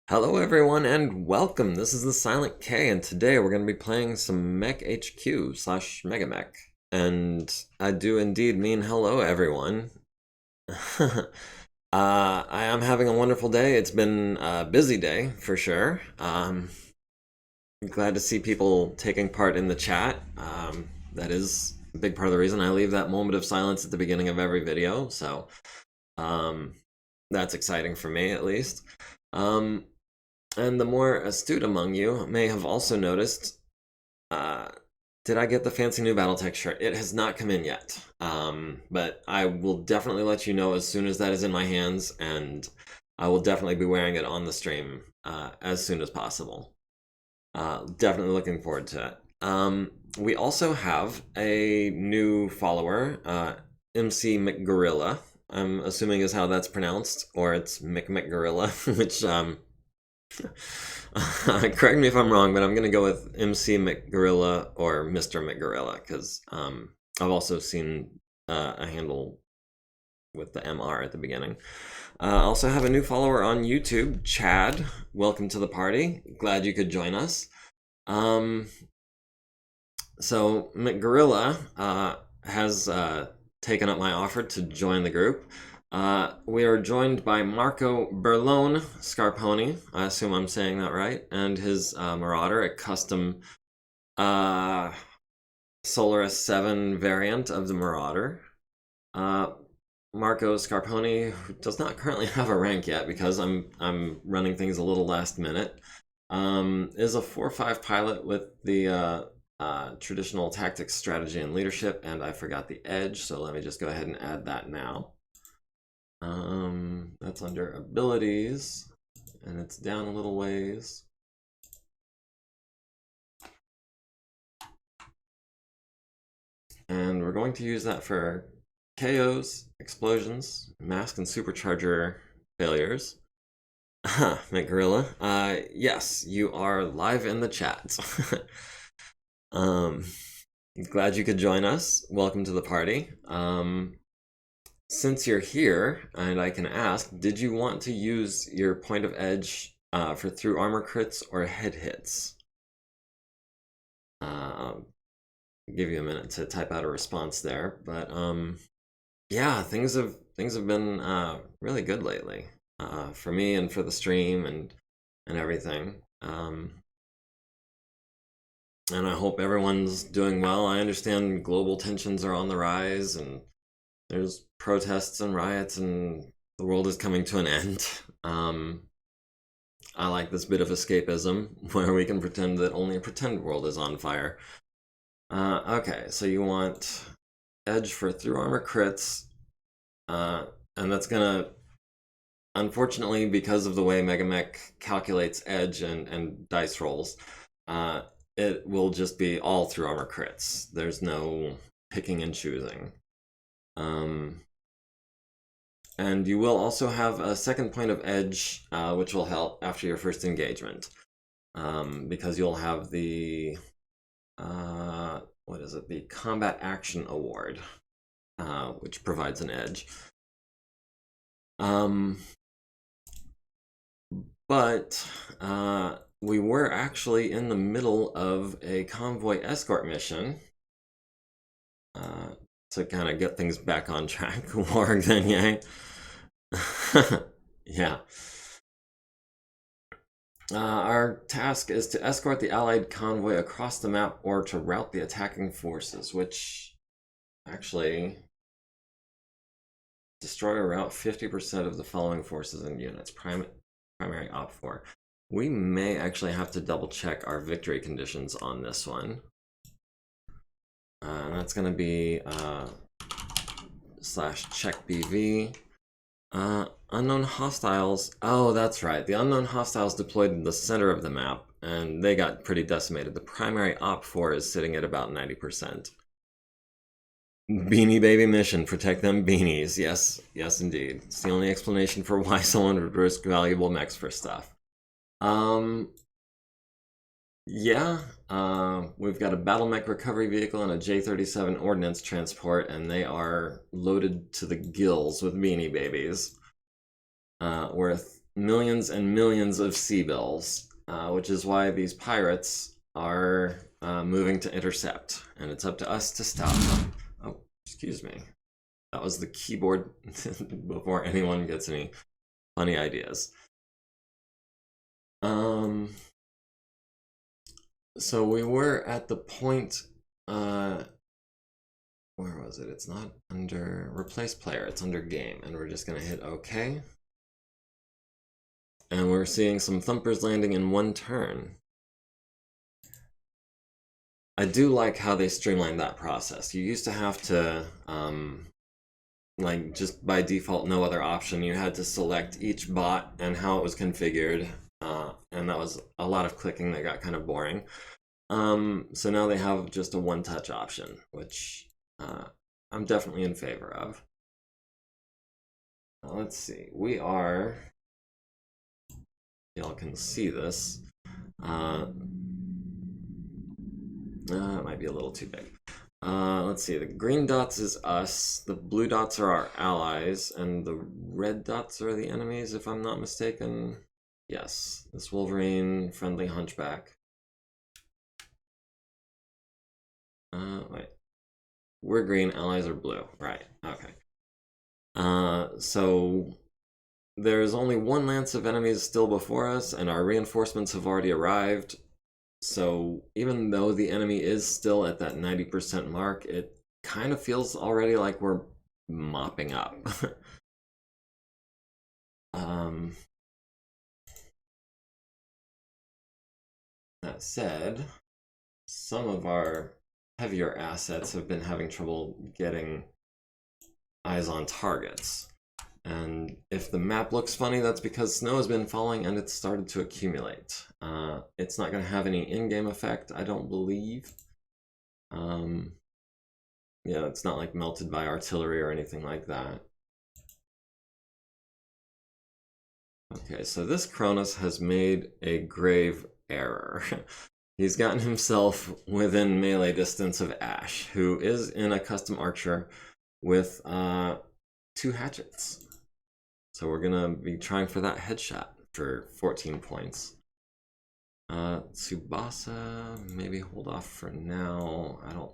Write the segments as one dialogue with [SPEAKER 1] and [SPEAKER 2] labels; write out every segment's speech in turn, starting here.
[SPEAKER 1] Hello everyone and welcome. This is the Silent K and today we're going to be playing some MekHQ slash MegaMek. And I do indeed mean hello everyone. I am having a wonderful day. It's been a busy day for sure. Glad to see people taking part in the chat. That is a big part of the reason I leave that moment of silence at the beginning of every video. So um, that's exciting for me at least. And the more astute among you may have also noticed, did I get the fancy new Battletech shirt? It has not come in yet, but I will definitely let you know as soon as that is in my hands, and I will definitely be wearing it on the stream as soon as possible. Definitely looking forward to it. We also have a new follower, MC McGorilla. I'm assuming is how that's pronounced, or it's McGorilla, which correct me if I'm wrong, but I'm gonna go with MC McGorilla or Mr. McGorilla because I've also seen a handle with the MR at the beginning. I also have a new follower on YouTube, Chad. Welcome to the party. Glad you could join us. So McGorilla has taken up my offer to join the group. We are joined by Marco Berlone Scarponi, I assume I'm saying that right, and his Marauder, a custom Solaris 7 variant of the Marauder. Marco Scarponi, who does not currently have a rank yet because I'm running things a little last minute, is a 4-5 pilot with the traditional tactics, strategy, and leadership, and I forgot the edge, so let me just go ahead and add that now. That's under abilities, and it's down a little ways. And we're going to use that for KOs, explosions, mask and supercharger failures. McGorilla, yes, you are live in the chat. Glad you could join us. Welcome to the party. Since you're here, and I can ask, did you want to use your point of edge for through armor crits or head hits? I'll give you a minute to type out a response there, but yeah, things have been really good lately for me and for the stream and everything. And I hope everyone's doing well. I understand global tensions are on the rise and there's protests and riots and the world is coming to an end. I like this bit of escapism where we can pretend that only a pretend world is on fire. Okay, so you want edge for through armor crits, and that's gonna, unfortunately, because of the way MegaMek calculates edge and dice rolls, it will just be all through armor crits. There's no picking and choosing. And you will also have a second point of edge, which will help after your first engagement, because you'll have the what is it? The Combat Action Award, which provides an edge. But we were actually in the middle of a convoy escort mission to kind of get things back on track. Warg then yang. Yeah. Our task is to escort the Allied convoy across the map or to rout the attacking forces, which actually destroy or rout 50% of the following forces and units. Primary opfor. We may actually have to double check our victory conditions on this one. That's going to be /check BV. Unknown hostiles. Oh, that's right. The unknown hostiles deployed in the center of the map, and they got pretty decimated. The primary opfor is sitting at about 90%. Beanie Baby mission. Protect them beanies. Yes, yes indeed. It's the only explanation for why someone would risk valuable mechs for stuff. Yeah, we've got a battle mech recovery vehicle and a J-37 ordnance transport, and they are loaded to the gills with beanie babies. worth millions and millions of sea bills, which is why these pirates are moving to intercept, and it's up to us to stop them. Oh, excuse me. That was the keyboard before anyone gets any funny ideas. So we were at the point, where was it? It's not under replace player, it's under game, and we're just gonna hit OK. And we're seeing some thumpers landing in one turn. I do like how they streamlined that process. You used to have to, like, just by default, no other option. You had to select each bot and how it was configured, and that was a lot of clicking that got kind of boring. So now they have just a one-touch option, which I'm definitely in favor of. Let's see, we are, y'all can see this. It might be a little too big. Let's see, the green dots is us, the blue dots are our allies, and the red dots are the enemies, if I'm not mistaken. Yes, this Wolverine, friendly hunchback. Wait. We're green, allies are blue. Right, okay. So there's only one lance of enemies still before us, and our reinforcements have already arrived. So even though the enemy is still at that 90% mark, it kind of feels already like we're mopping up. That said, some of our heavier assets have been having trouble getting eyes on targets. And if the map looks funny, that's because snow has been falling and it's started to accumulate. It's not going to have any in-game effect, I don't believe. Yeah, it's not like melted by artillery or anything like that. Okay, so this Cronus has made a grave error. He's gotten himself within melee distance of Ash, who is in a custom archer with 2 hatchets. So we're gonna be trying for that headshot for 14 points. Tsubasa, maybe hold off for now.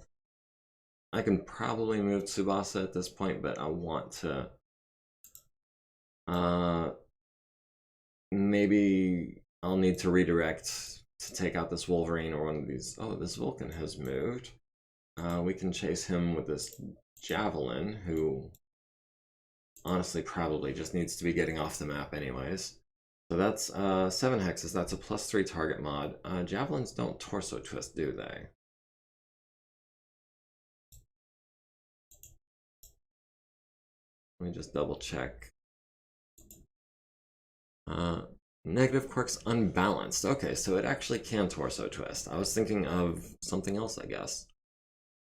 [SPEAKER 1] I can probably move Tsubasa at this point, but I want to maybe I'll need to redirect to take out this Wolverine or one of these. Oh, this Vulcan has moved. We can chase him with this Javelin, who honestly probably just needs to be getting off the map anyways. So that's 7 hexes, that's a +3 target mod. Javelins don't torso twist, do they? Let me just double check. Negative quirks unbalanced. Okay, so it actually can torso twist. I was thinking of something else, I guess.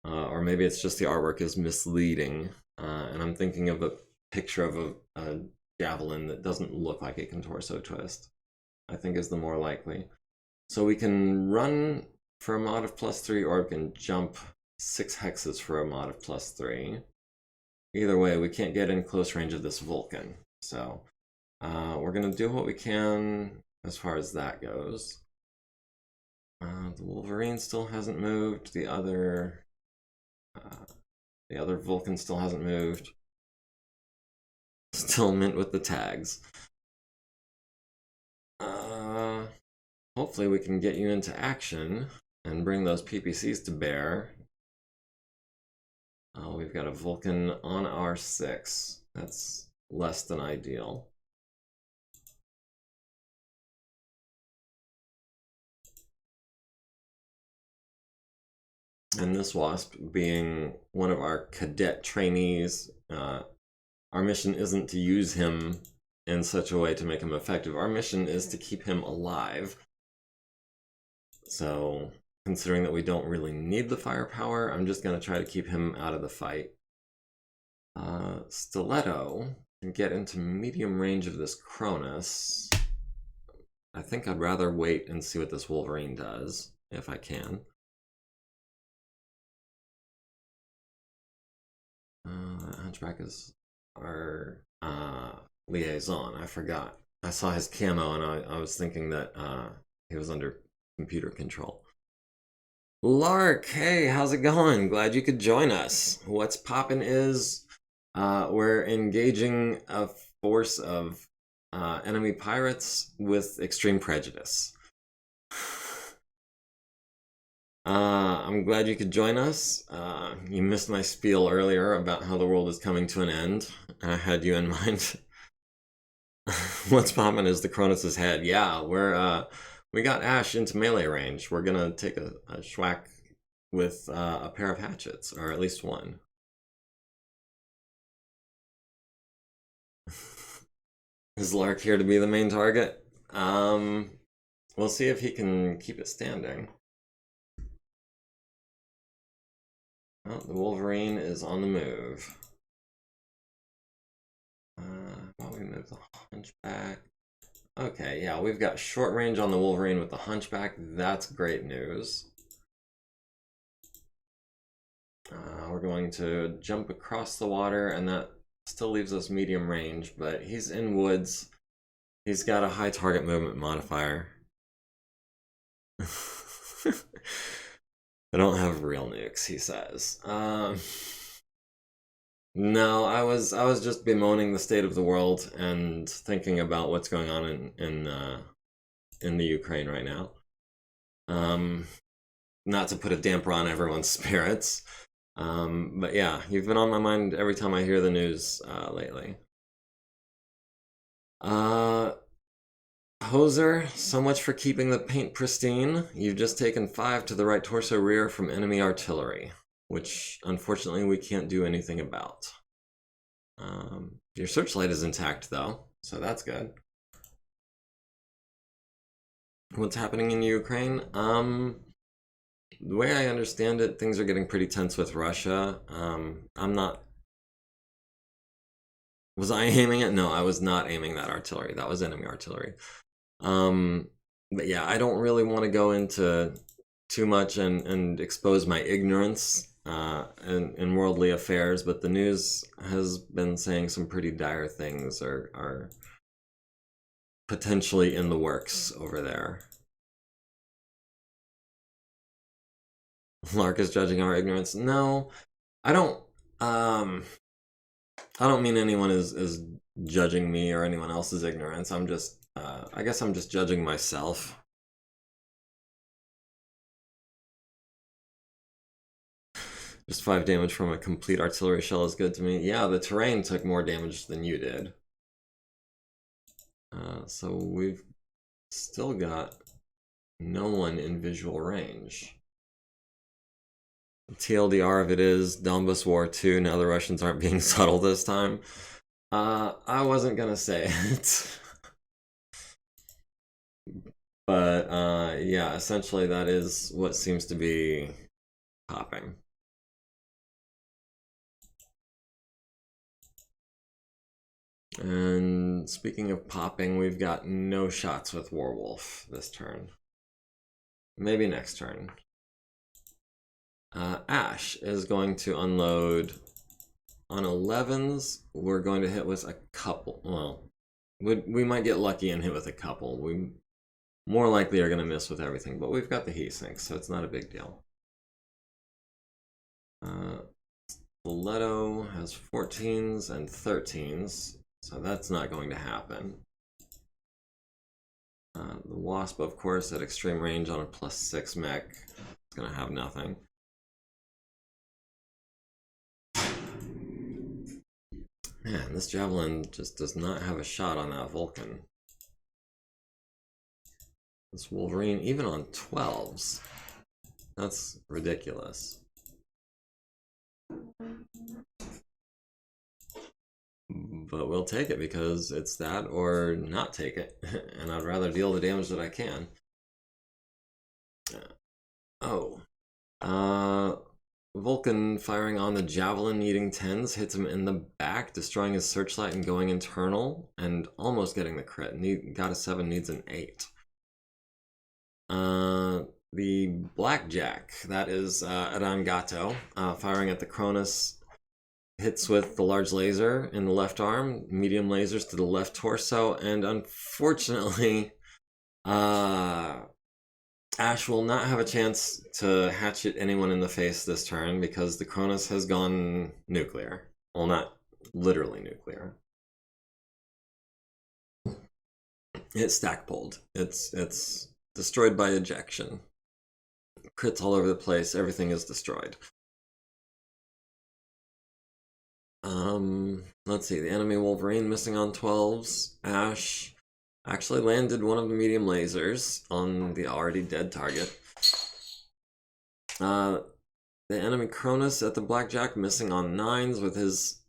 [SPEAKER 1] Or maybe it's just the artwork is misleading, and I'm thinking of a picture of a javelin that doesn't look like it can torso twist, I think is the more likely. So we can run for a mod of +3, or we can jump 6 hexes for a mod of +3. Either way, we can't get in close range of this Vulcan. So we're gonna do what we can as far as that goes. The Wolverine still hasn't moved. The other Vulcan still hasn't moved. Still mint with the tags. Hopefully we can get you into action and bring those PPCs to bear. We've got a Vulcan on R6. That's less than ideal. And this Wasp being one of our cadet trainees, our mission isn't to use him in such a way to make him effective. Our mission is to keep him alive. So, considering that we don't really need the firepower, I'm just going to try to keep him out of the fight. Stiletto can get into medium range of this Cronus. I think I'd rather wait and see what this Wolverine does, if I can. Hunchback is our liaison. I forgot. I saw his camo and I was thinking that he was under computer control. Lark, hey, how's it going? Glad you could join us. What's poppin' is we're engaging a force of enemy pirates with extreme prejudice. I'm glad you could join us. You missed my spiel earlier about how the world is coming to an end, and I had you in mind. What's poppin' is the Cronus' head. Yeah, we got Ash into melee range. We're gonna take a schwack with a pair of hatchets, or at least one. Is Lark here to be the main target? We'll see if he can keep it standing. Oh, the Wolverine is on the move. While we move the Hunchback. Okay, yeah, we've got short range on the Wolverine with the Hunchback. That's great news. We're going to jump across the water, and that still leaves us medium range, but he's in woods. He's got a high target movement modifier. I don't have real nukes, he says. No, I was just bemoaning the state of the world and thinking about what's going on in the Ukraine right now. Not to put a damper on everyone's spirits, but yeah, you've been on my mind every time I hear the news lately. Hoser, so much for keeping the paint pristine. You've just taken 5 to the right torso rear from enemy artillery, which unfortunately we can't do anything about. Your searchlight is intact though, so that's good. What's happening in Ukraine? The way I understand it, things are getting pretty tense with Russia. I'm not... Was I aiming it? No, I was not aiming that artillery. That was enemy artillery. But yeah, I don't really want to go into too much and expose my ignorance in worldly affairs, but the news has been saying some pretty dire things are potentially in the works over there. Lark is judging our ignorance. No, I don't mean anyone is judging me or anyone else's ignorance. I'm just I guess I'm just judging myself. Just 5 damage from a complete artillery shell is good to me. Yeah, the terrain took more damage than you did. So we've still got no one in visual range. TLDR of it is Donbas War 2. Now the Russians aren't being subtle this time. I wasn't gonna say it. But yeah, essentially that is what seems to be popping. And speaking of popping, we've got no shots with Warwolf this turn. Maybe next turn. Ash is going to unload on 11s. We're going to hit with a couple. Well, we might get lucky and hit with a couple. We more likely are going to miss with everything, but we've got the heat sink, so it's not a big deal. Stiletto has 14s and 13s, so that's not going to happen. The Wasp, of course, at extreme range on a +6 mech, it's going to have nothing. Man, this Javelin just does not have a shot on that Vulcan. This Wolverine, even on 12s, that's ridiculous. But we'll take it because it's that or not take it, and I'd rather deal the damage that I can. Vulcan firing on the Javelin needing 10s, hits him in the back, destroying his searchlight and going internal, and almost getting the crit. Got a 7, needs an 8. The Blackjack, that is Rangato, firing at the Cronus. hits with the large laser in the left arm, medium lasers to the left torso, and unfortunately, Ash will not have a chance to hatchet anyone in the face this turn because the Cronus has gone nuclear. Well, not literally nuclear. It's stack pulled. It's destroyed by ejection. Crits all over the place. Everything is destroyed. Let's see. The enemy Wolverine missing on 12s. Ash actually landed one of the medium lasers on the already dead target. The enemy Cronus at the Blackjack missing on 9s with his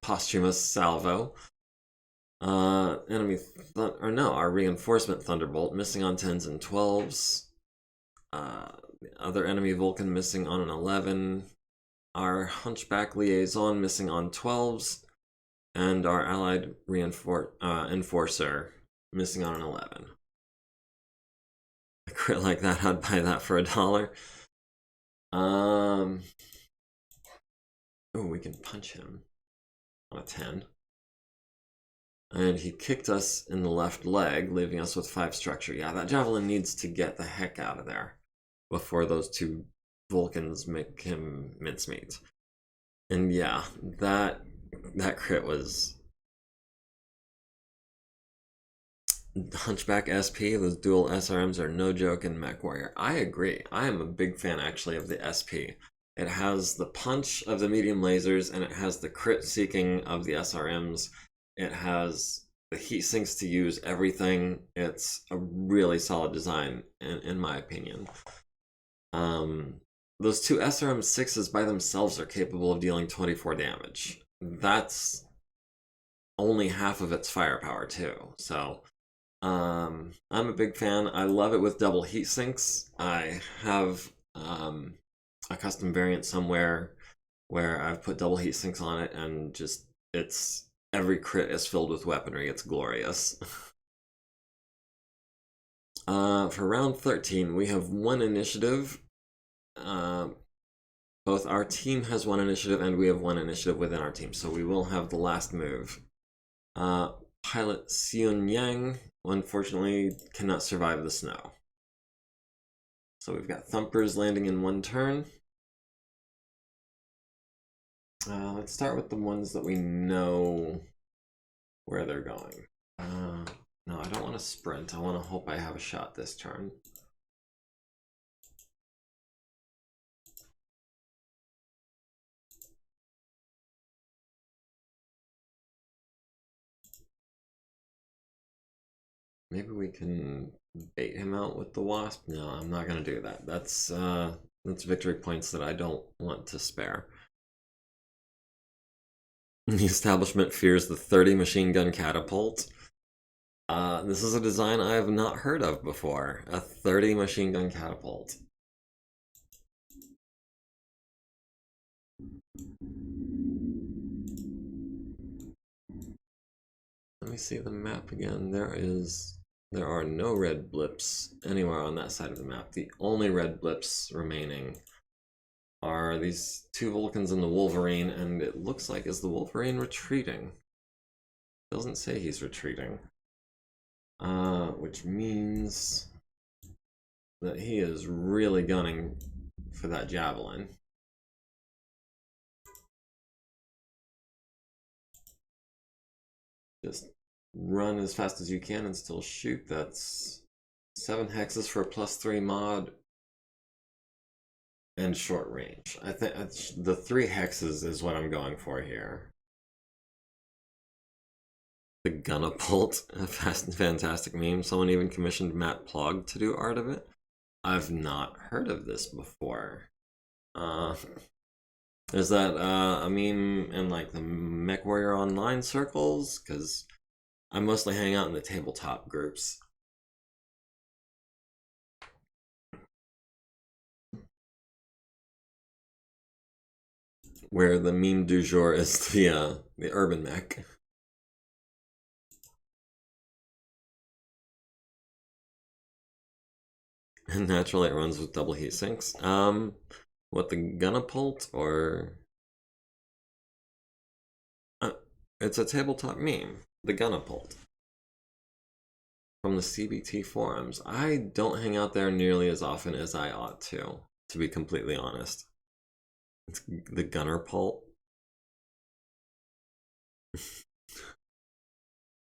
[SPEAKER 1] posthumous salvo. Enemy, our reinforcement Thunderbolt missing on 10s and 12s. The other enemy Vulcan missing on an 11. Our Hunchback Liaison missing on 12s. And our allied Enforcer missing on an 11. A crit like that, I'd buy that for $1. Oh, we can punch him on a 10. And he kicked us in the left leg, leaving us with 5 structure. Yeah, that Javelin needs to get the heck out of there before those 2 Vulcans make him mincemeat. And yeah, that crit was... Hunchback SP, those dual SRMs are no joke in Mech Warrior. I agree. I am a big fan, actually, of the SP. It has the punch of the medium lasers, and it has the crit seeking of the SRMs. It has the heat sinks to use everything. It's a really solid design, in my opinion. Those 2 SRM 6s by themselves are capable of dealing 24 damage. That's only half of its firepower, too. So, I'm a big fan. I love it with double heat sinks. I have a custom variant somewhere where I've put double heat sinks on it, and just every crit is filled with weaponry. It's glorious. For round 13, we have 1 initiative. Both our team has 1 initiative, and we have 1 initiative within our team, so we will have the last move. Pilot Xiun Yang, unfortunately, cannot survive the snow. So we've got Thumpers landing in 1 turn. Let's start with the ones that we know where they're going. No, I don't want to sprint. I want to hope I have a shot this turn. Maybe we can bait him out with the Wasp. No, I'm not going to do that. That's victory points that I don't want to spare. The establishment fears the 30 machine gun catapult. This is a design I have not heard of before. A 30 machine gun catapult. Let me see the map again. There are no red blips anywhere on that side of the map. The only red blips remaining are these 2 Vulcans and the Wolverine, and it looks like, is the Wolverine retreating? Doesn't say he's retreating. Which means that he is really gunning for that Javelin. Just run as fast as you can and still shoot. That's 7 hexes for a +3 mod and short range. I think the 3 hexes is what I'm going for here. The Gunapult, a fast and fantastic meme. Someone even commissioned Matt Plog to do art of it. I've not heard of this before. Is that a meme in like the Mech Warrior Online circles? Because I mostly hang out in the tabletop groups. Where the meme du jour is the urban mech. And naturally it runs with double heat sinks. What, the Gunapult or It's a tabletop meme, the Gunapult, from the CBT forums. I don't hang out there nearly as often as I ought to be completely honest. It's the Gunnerpult.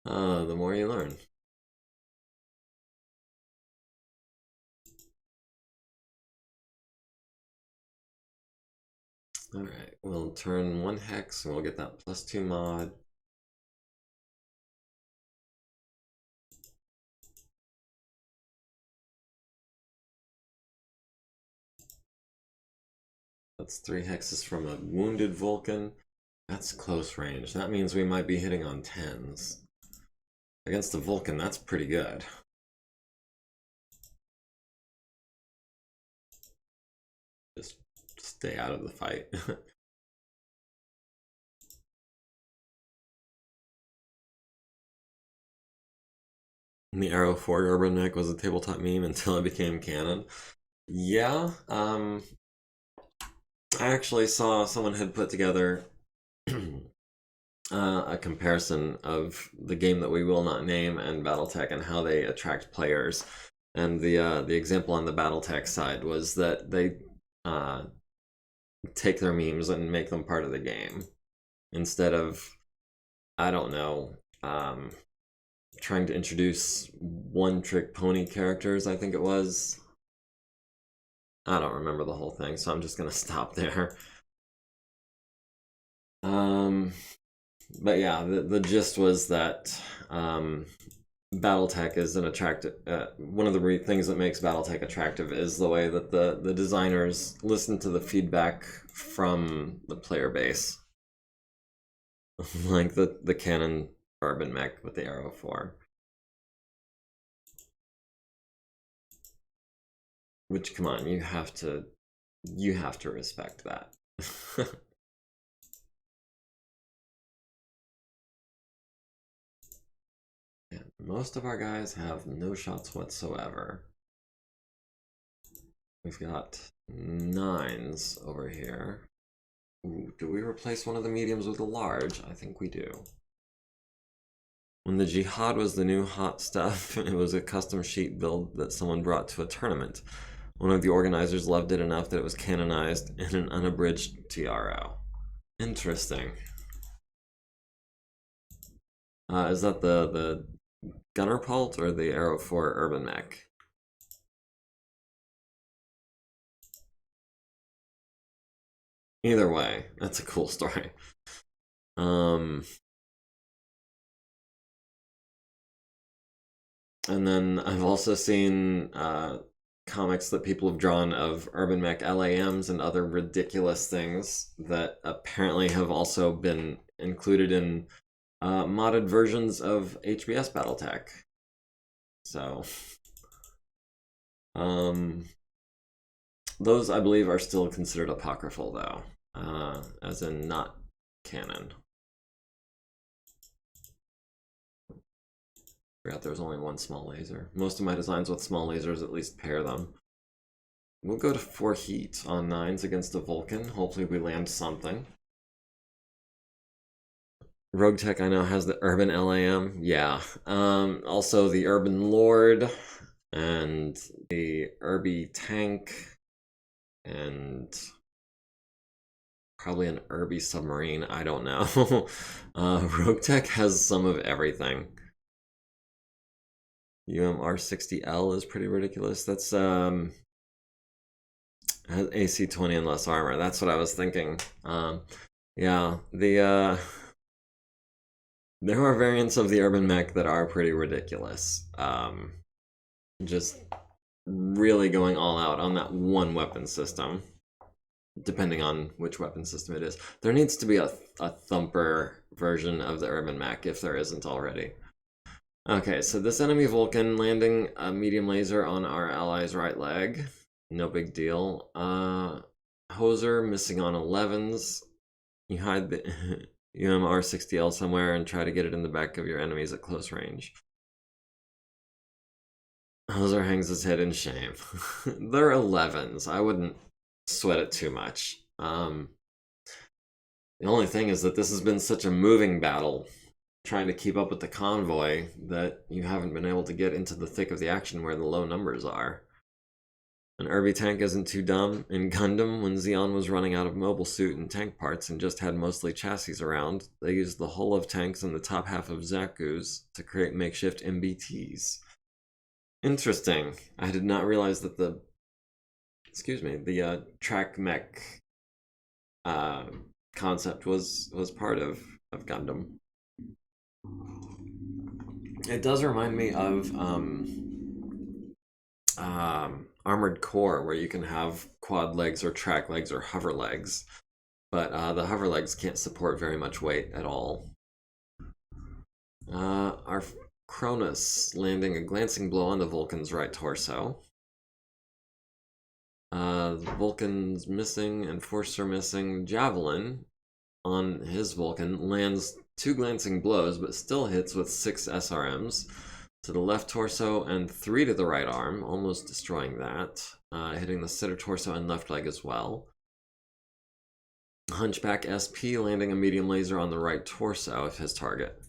[SPEAKER 1] The more you learn. Alright, we'll turn 1 hex and we'll get that +2 mod. That's 3 hexes from a wounded Vulcan. That's close range. That means we might be hitting on 10s. Against the Vulcan, that's pretty good. Just stay out of the fight. The Arrow 4 Urban Mech was a tabletop meme until it became canon. Yeah, I actually saw someone had put together a comparison of the game that we will not name and BattleTech and how they attract players. And the example on the BattleTech side was that they take their memes and make them part of the game instead of, I don't know, trying to introduce one-trick pony characters, I think it was. I don't remember the whole thing, so I'm just gonna stop there. But yeah, the gist was that BattleTech is an attractive. One of the things that makes BattleTech attractive is the way that the designers listen to the feedback from the player base, like the Canon Urban Mech with the Arrow 4. Which, come on, you have to respect that. Yeah, most of our guys have no shots whatsoever. We've got 9s over here. Ooh, do we replace one of the mediums with a large? I think we do. When the Jihad was the new hot stuff, it was a custom sheet build that someone brought to a tournament. One of the organizers loved it enough that it was canonized in an unabridged TRO. Interesting. Is that the Gunnerpult or the Arrow 4 Urban Mech? Either way, that's a cool story. And then I've also seen comics that people have drawn of Urban Mech LAMs and other ridiculous things that apparently have also been included in modded versions of HBS BattleTech. So, those I believe are still considered apocryphal though, as in not canon. Forgot there was only one small laser. Most of my designs with small lasers at least pair them. We'll go to 4 heat on 9s against a Vulcan. Hopefully we land something. Rogue Tech I know has the Urban LAM. Yeah. Also the Urban Lord and the Urby Tank and probably an Urby Submarine. I don't know. Rogue Tech has some of everything. UMR60L is pretty ridiculous. That's has AC20 and less armor. That's what I was thinking. Yeah, there are variants of the Urban Mech that are pretty ridiculous. Just really going all out on that one weapon system, depending on which weapon system it is. There needs to be a thumper version of the Urban Mech if there isn't already. Okay, so this enemy Vulcan landing a medium laser on our ally's right leg. No big deal. Hoser missing on 11s. You hide the UMR60L somewhere and try to get it in the back of your enemies at close range. Hoser hangs his head in shame. They're 11s. I wouldn't sweat it too much. The only thing is that this has been such a moving battle, trying to keep up with the convoy, that you haven't been able to get into the thick of the action where the low numbers are. An Irby tank isn't too dumb. In Gundam, when Zeon was running out of mobile suit and tank parts and just had mostly chassis around, they used the hull of tanks and the top half of Zaku's to create makeshift MBTs. Interesting. I did not realize that the track mech concept was part of Gundam. It does remind me of Armored Core, where you can have quad legs or track legs or hover legs, but the hover legs can't support very much weight at all. Our Cronus landing a glancing blow on the Vulcan's right torso. Vulcan's missing, Enforcer missing. Javelin on his Vulcan lands 2 glancing blows, but still hits with 6 SRMs to the left torso and 3 to the right arm, almost destroying that, hitting the center torso and left leg as well. Hunchback SP landing a medium laser on the right torso of his target.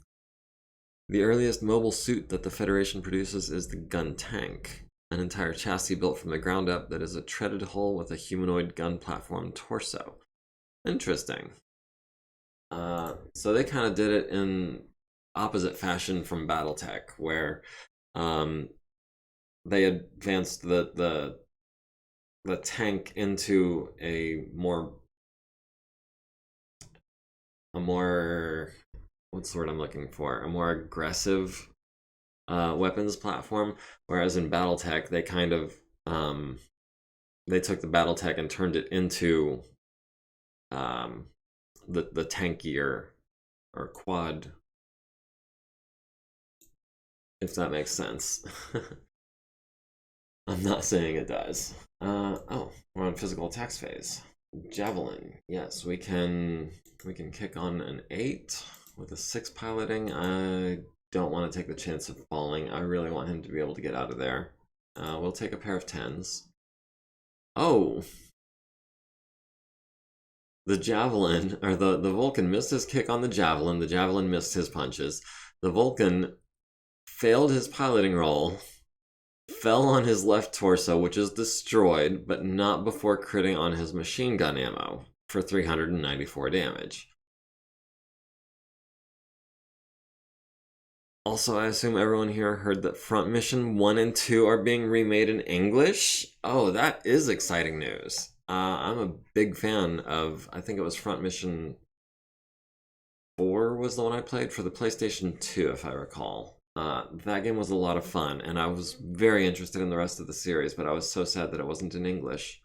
[SPEAKER 1] The earliest mobile suit that the Federation produces is the gun tank, an entire chassis built from the ground up that is a treaded hull with a humanoid gun platform torso. Interesting. So they kind of did it in opposite fashion from BattleTech, where they advanced the tank into a more what's the word I'm looking for? A more aggressive weapons platform, whereas in BattleTech they kind of they took the BattleTech and turned it into the tankier or quad, if that makes sense. I'm not saying it does. Oh, we're on physical attacks phase. Javelin, yes, we can kick on an 8 with a 6 piloting. I don't want to take the chance of falling. I really want him to be able to get out of there. We'll take a pair of 10s. Oh! The Javelin, or the Vulcan missed his kick on the Javelin missed his punches. The Vulcan failed his piloting roll, fell on his left torso, which is destroyed, but not before critting on his machine gun ammo for 394 damage. Also, I assume everyone here heard that Front Mission 1 and 2 are being remade in English? Oh, that is exciting news. I'm a big fan of, I think it was Front Mission 4 was the one I played for the PlayStation 2, if I recall. That game was a lot of fun, and I was very interested in the rest of the series, but I was so sad that it wasn't in English.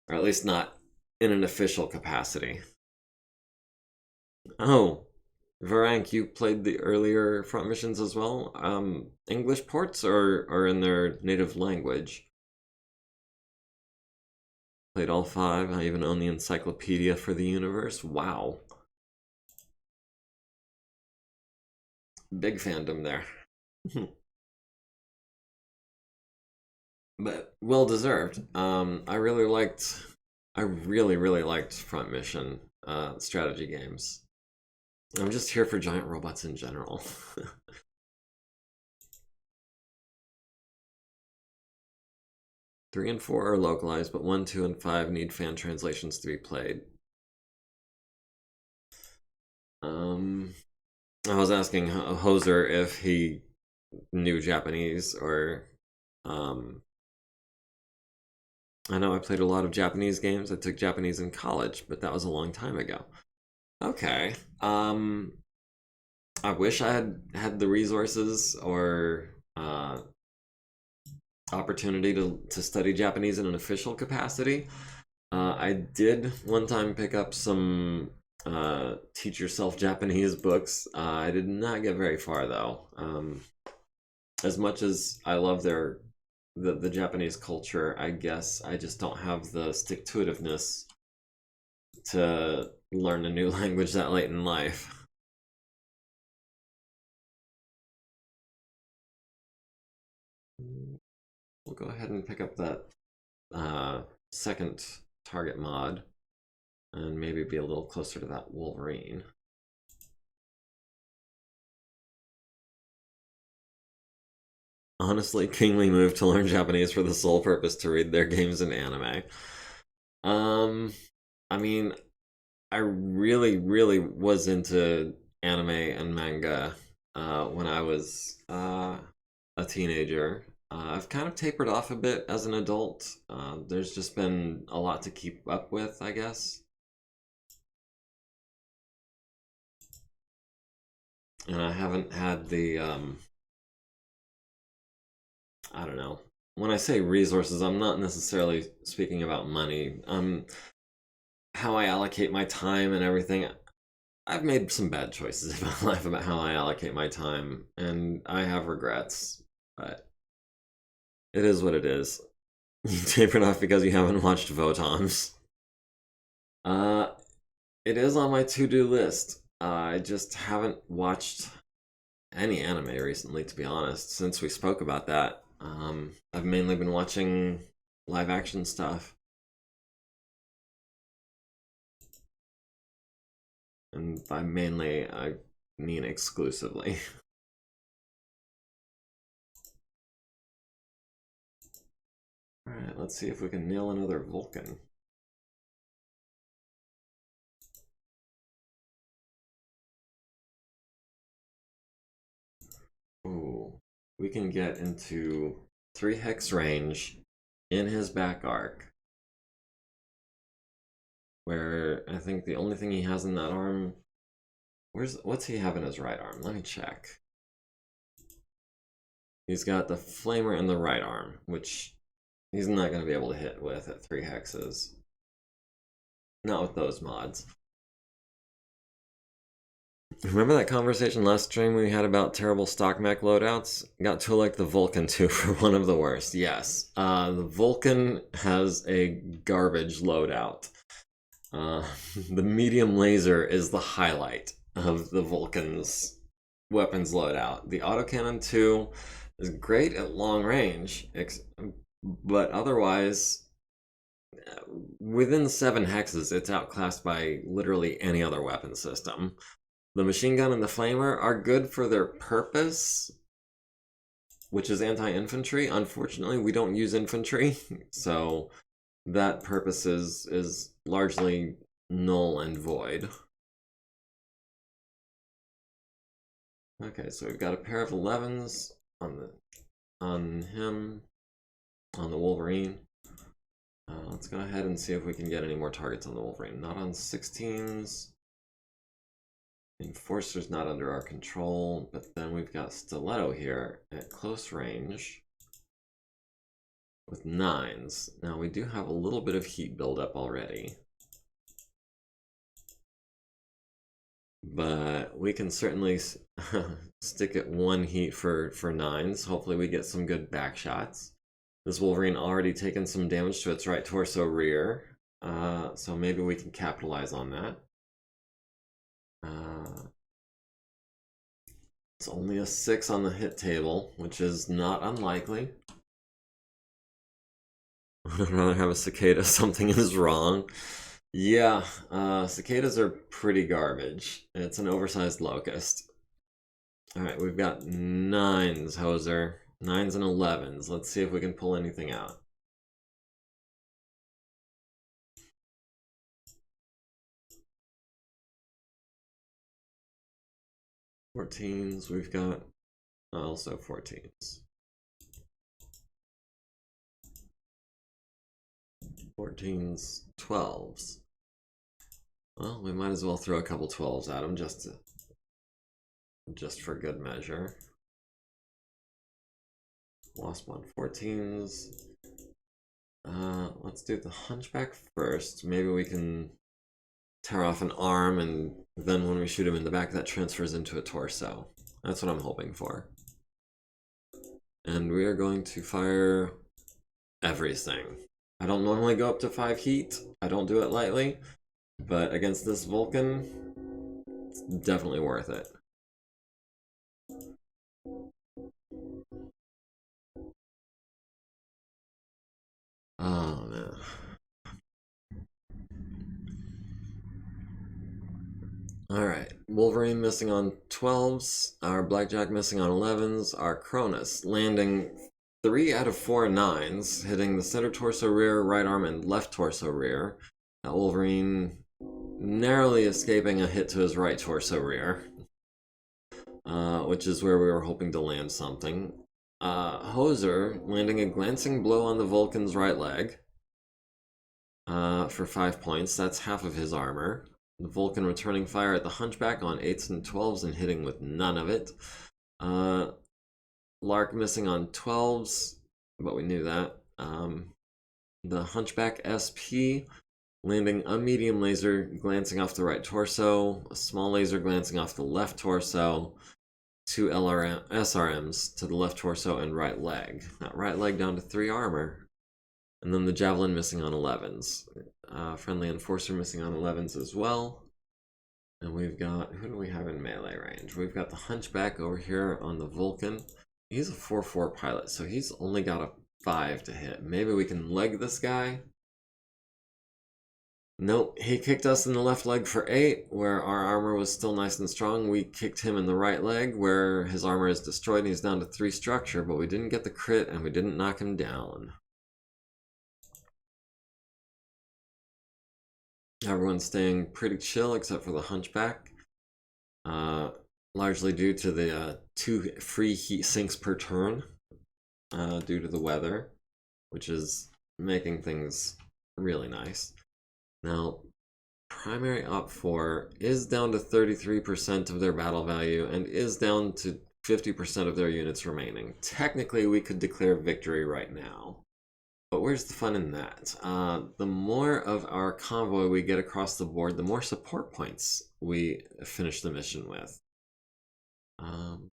[SPEAKER 1] Or at least not in an official capacity. Oh, Varank, you played the earlier Front Missions as well? English ports or in their native language? Played all 5. I even own the encyclopedia for the universe. Wow. Big fandom there. But well deserved. I really liked Front Mission strategy games. I'm just here for giant robots in general. 3 and 4 are localized, but 1, 2, and 5 need fan translations to be played. I was asking Hoser if he knew Japanese, or I know I played a lot of Japanese games. I took Japanese in college, but that was a long time ago. Okay. I wish I had the resources or opportunity to study Japanese in an official capacity. I did one time pick up some teach yourself Japanese books. I did not get very far though. As much as I love the Japanese culture, I guess I just don't have the stick-to-itiveness to learn a new language that late in life. We'll go ahead and pick up that second target mod. and maybe be a little closer to that Wolverine. Honestly, kingly move to learn Japanese for the sole purpose to read their games in anime. I mean, I really was into anime and manga when I was a teenager. I've kind of tapered off a bit as an adult. There's just been a lot to keep up with, I guess. And I haven't had the, I don't know. When I say resources, I'm not necessarily speaking about money. How I allocate my time and everything. I've made some bad choices in my life about how I allocate my time, and I have regrets, but it is what it is. You tapered off because you haven't watched Votoms. Uh, it is on my to-do list. I just haven't watched any anime recently, to be honest, since we spoke about that. I've mainly been watching live action stuff. And by mainly, I mean exclusively. Alright, let's see if we can nail another Vulcan. Ooh, we can get into 3 hex range in his back arc. Where I think the only thing he has in that arm... what's he have in his right arm? Let me check. He's got the flamer in the right arm, which he's not going to be able to hit with at 3 hexes. Not with those mods. Remember that conversation last stream we had about terrible stock mech loadouts? Got to like the Vulcan too for one of the worst. Yes, the Vulcan has a garbage loadout. The medium laser is the highlight of the Vulcan's weapons loadout. The autocannon 2 is great at long range, but otherwise, within 7 hexes, it's outclassed by literally any other weapon system. The machine gun and the flamer are good for their purpose, which is anti-infantry. Unfortunately, we don't use infantry, so that purpose is largely null and void. Okay, so we've got a pair of 11s on him, on the Wolverine. Let's go ahead and see if we can get any more targets on the Wolverine. Not on 16s. Enforcer's not under our control, but then we've got Stiletto here at close range with 9s. Now we do have a little bit of heat buildup already, but we can certainly stick at 1 heat for 9s. Hopefully we get some good back shots. This Wolverine already taken some damage to its right torso rear, so maybe we can capitalize on that. It's only a 6 on the hit table, which is not unlikely. I'd rather have a cicada. Something is wrong. Yeah, cicadas are pretty garbage. It's an oversized locust. Alright, we've got 9s, Hoser. 9s and 11s. Let's see if we can pull anything out. Fourteens, we've got also 14s. 14s, 12s. Well, we might as well throw a couple 12s at him just for good measure. Wasp on 14s. Let's do the hunchback first. Maybe we can tear off an arm, and then when we shoot him in the back, that transfers into a torso. That's what I'm hoping for. And we are going to fire everything. I don't normally go up to 5 heat. I don't do it lightly. But against this Vulcan, it's definitely worth it. Oh, man. Alright, Wolverine missing on 12s, our Blackjack missing on 11s, our Cronus landing 3 out of 4 9s, hitting the center torso rear, right arm, and left torso rear. Wolverine narrowly escaping a hit to his right torso rear, which is where we were hoping to land something. Hoser landing a glancing blow on the Vulcan's right leg for 5 points. That's half of his armor. The Vulcan returning fire at the Hunchback on 8s and 12s and hitting with none of it. Lark missing on 12s, but we knew that. The Hunchback SP landing a medium laser glancing off the right torso, a small laser glancing off the left torso, 2 SRMs to the left torso and right leg. That right leg down to 3 armor. And then the Javelin missing on 11s. Friendly Enforcer missing on 11s as well. And we've got, who do we have in melee range? We've got the Hunchback over here on the Vulcan. He's a 4/4 pilot, so he's only got a 5 to hit. Maybe we can leg this guy. Nope, he kicked us in the left leg for 8, where our armor was still nice and strong. We kicked him in the right leg, where his armor is destroyed and he's down to 3 structure, but we didn't get the crit and we didn't knock him down. Everyone's staying pretty chill except for the Hunchback, largely due to the 2 free heat sinks per turn due to the weather, which is making things really nice. Now, primary opfor is down to 33% of their battle value and is down to 50% of their units remaining. Technically, we could declare victory right now. But where's the fun in that? The more of our convoy we get across the board, the more support points we finish the mission with. And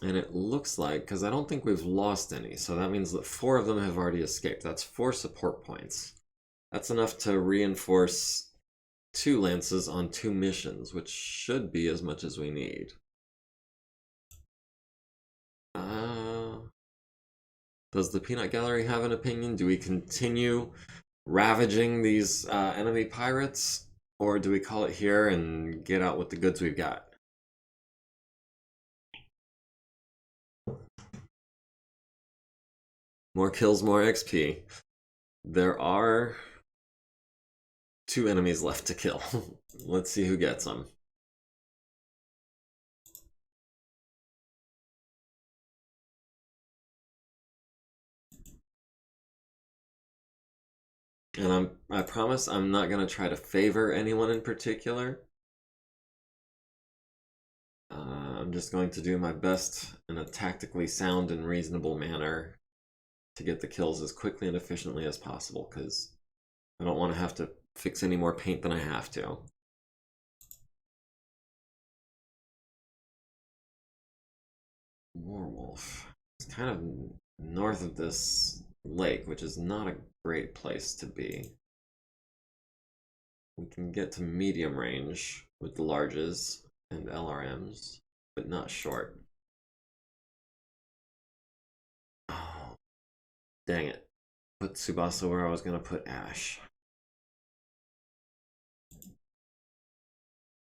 [SPEAKER 1] it looks like, because I don't think we've lost any, so that means that 4 of them have already escaped. That's 4 support points. That's enough to reinforce 2 lances on 2 missions, which should be as much as we need. Does the Peanut Gallery have an opinion? Do we continue ravaging these enemy pirates? Or do we call it here and get out with the goods we've got? More kills, more XP. There are 2 enemies left to kill. Let's see who gets them. And I promise I'm not going to try to favor anyone in particular. I'm just going to do my best in a tactically sound and reasonable manner to get the kills as quickly and efficiently as possible, because I don't want to have to fix any more paint than I have to. Warwolf. It's kind of north of this lake, which is not a great place to be. We can get to medium range with the larges and LRMs, but not short. Oh, dang it. Put Tsubasa where I was going to put Ash.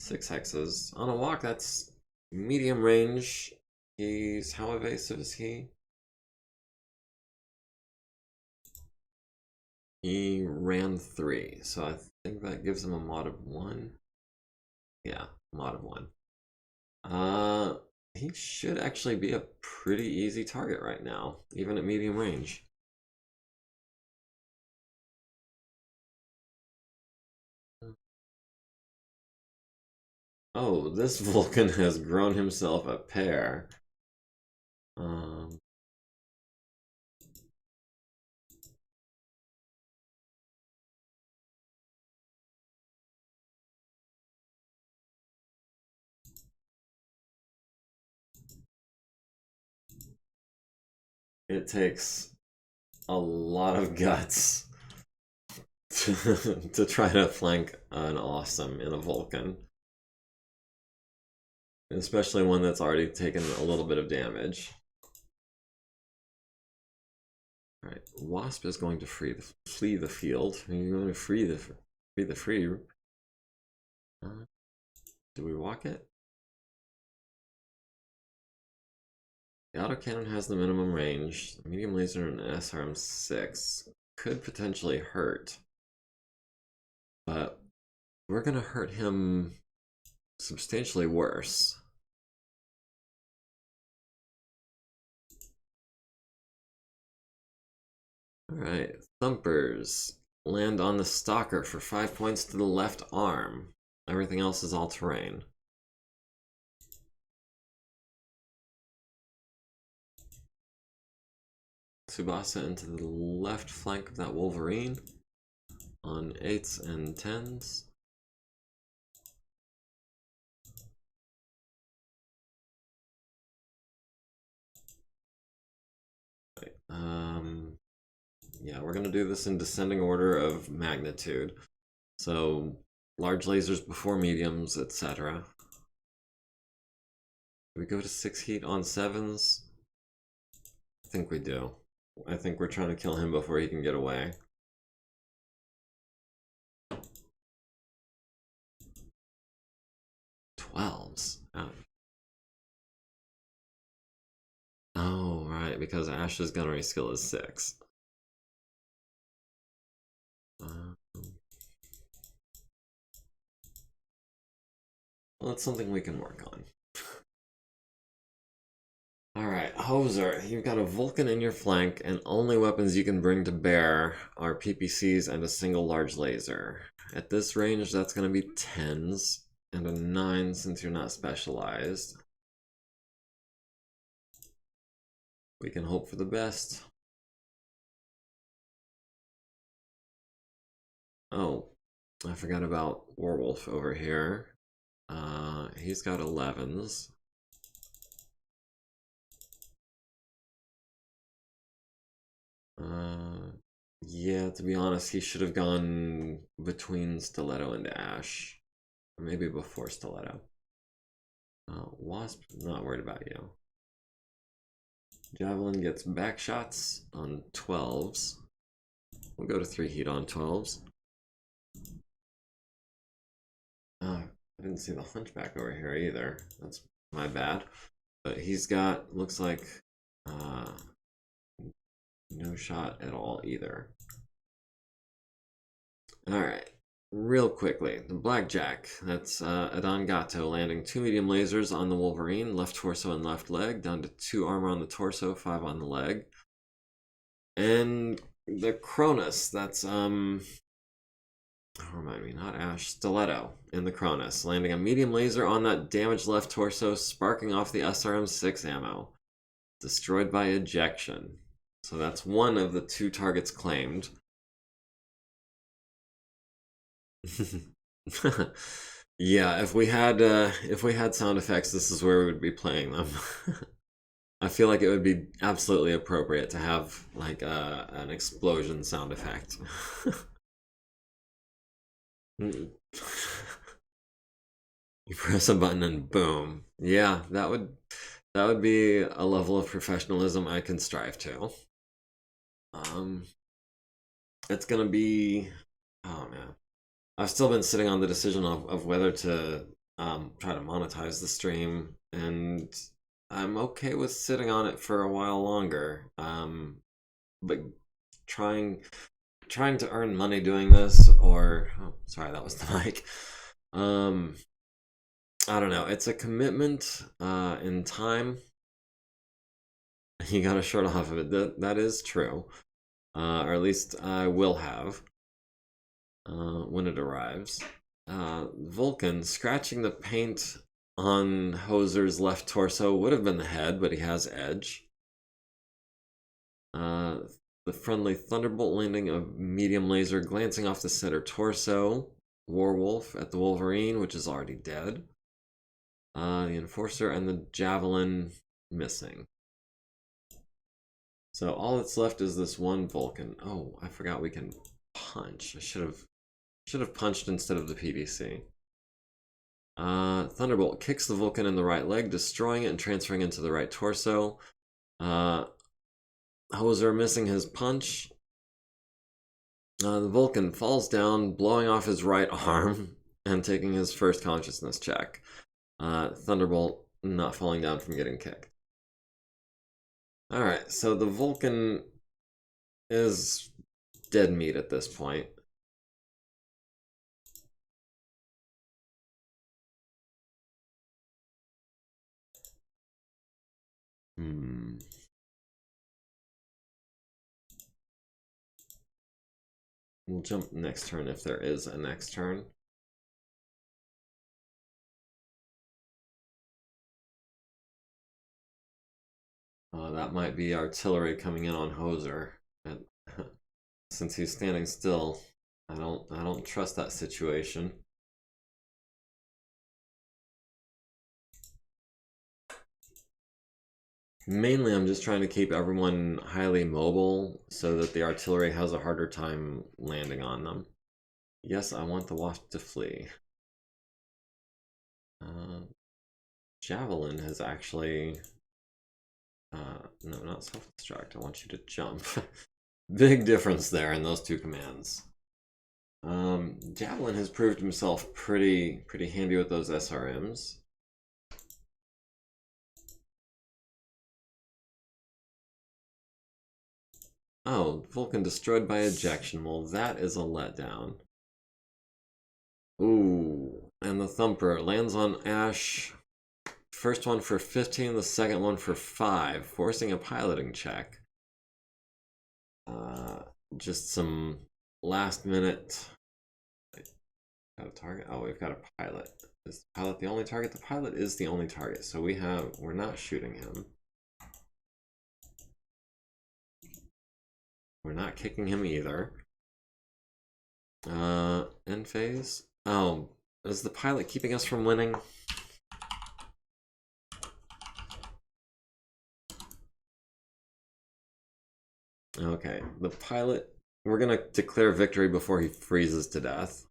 [SPEAKER 1] 6 hexes. On a walk, that's medium range. He's, how evasive is he? He ran 3, so I think that gives him a mod of 1. Yeah, mod of 1. He should actually be a pretty easy target right now, even at medium range. Oh, this Vulcan has grown himself a pair. It takes a lot of guts to try to flank an awesome in a Vulcan. Especially one that's already taken a little bit of damage. Alright, Wasp is going to flee the field. You're going to free the free. Do we walk it? The autocannon has the minimum range. The medium laser and SRM-6 could potentially hurt. But we're going to hurt him substantially worse. Alright, thumpers. Land on the stalker for 5 points to the left arm. Everything else is all terrain. Tsubasa into the left flank of that Wolverine on 8s and 10s. Yeah, we're going to do this in descending order of magnitude. So, large lasers before mediums, etc. Do we go to 6 heat on 7s? I think we do. I think we're trying to kill him before he can get away. Oh, right, because Ash's gunnery skill is 6. Well, that's something we can work on. Alright, Hoser, you've got a Vulcan in your flank, and only weapons you can bring to bear are PPCs and a single large laser. At this range, that's going to be 10s, and a 9 since you're not specialized. We can hope for the best. Oh, I forgot about Werewolf over here. He's got 11s. Yeah, to be honest, he should have gone between Stiletto and Ash. Or maybe before Stiletto. Wasp, not worried about you. Javelin gets back shots on 12s. We'll go to 3 heat on 12s. I didn't see the Hunchback over here either. That's my bad. But he's got, looks like, no shot at all either. Alright, real quickly. The Blackjack, that's Adon Gato landing 2 medium lasers on the Wolverine, left torso and left leg, down to 2 armor on the torso, 5 on the leg. And the Cronus, that's, remind me, not Ash, Stiletto in the Cronus, landing a medium laser on that damaged left torso, sparking off the SRM-6 ammo. Destroyed by ejection. So that's one of the 2 targets claimed. Yeah, if we had sound effects, this is where we would be playing them. I feel like it would be absolutely appropriate to have like an explosion sound effect. You press a button and boom. Yeah, that would be a level of professionalism I can strive to. It's gonna be, oh man. I've still been sitting on the decision of whether to try to monetize the stream, and I'm okay with sitting on it for a while longer. But trying to earn money doing this, or oh, sorry, that was the mic. I don't know. It's a commitment in time. You got a short off of it. That is true, or at least I will have. When it arrives. Vulcan scratching the paint on Hoser's left torso would have been the head, but he has edge. The friendly Thunderbolt landing of medium laser glancing off the center torso. Werewolf at the Wolverine, which is already dead. The Enforcer and the Javelin missing. So all that's left is this one Vulcan. Oh, I forgot we can punch. I should have punched instead of the PDC. Thunderbolt kicks the Vulcan in the right leg, destroying it and transferring into the right torso. Hoser missing his punch. The Vulcan falls down, blowing off his right arm. and taking his first consciousness check. Thunderbolt not falling down from getting kicked. Alright, so the Vulcan is dead meat at this point. We'll jump next turn if there is a next turn. That might be artillery coming in on Hoser. And since he's standing still, I don't trust that situation. Mainly, I'm just trying to keep everyone highly mobile so that the artillery has a harder time landing on them. Yes, I want the wasp to flee. Javelin has actually... no, not self-destruct. I want you to jump. Big difference there in those two commands. Javelin has proved himself pretty handy with those SRMs. Oh, Vulcan destroyed by ejection. Well, that is a letdown. Ooh, and the Thumper lands on Ash. First one for 15, the second one for 5, forcing a piloting check. Just some last minute. Got a target? Oh, we've got a pilot. Is the pilot the only target? The pilot is the only target, so we're not shooting him. We're not kicking him either. End phase. Oh, is the pilot keeping us from winning? Okay, the pilot, we're gonna declare victory before he freezes to death.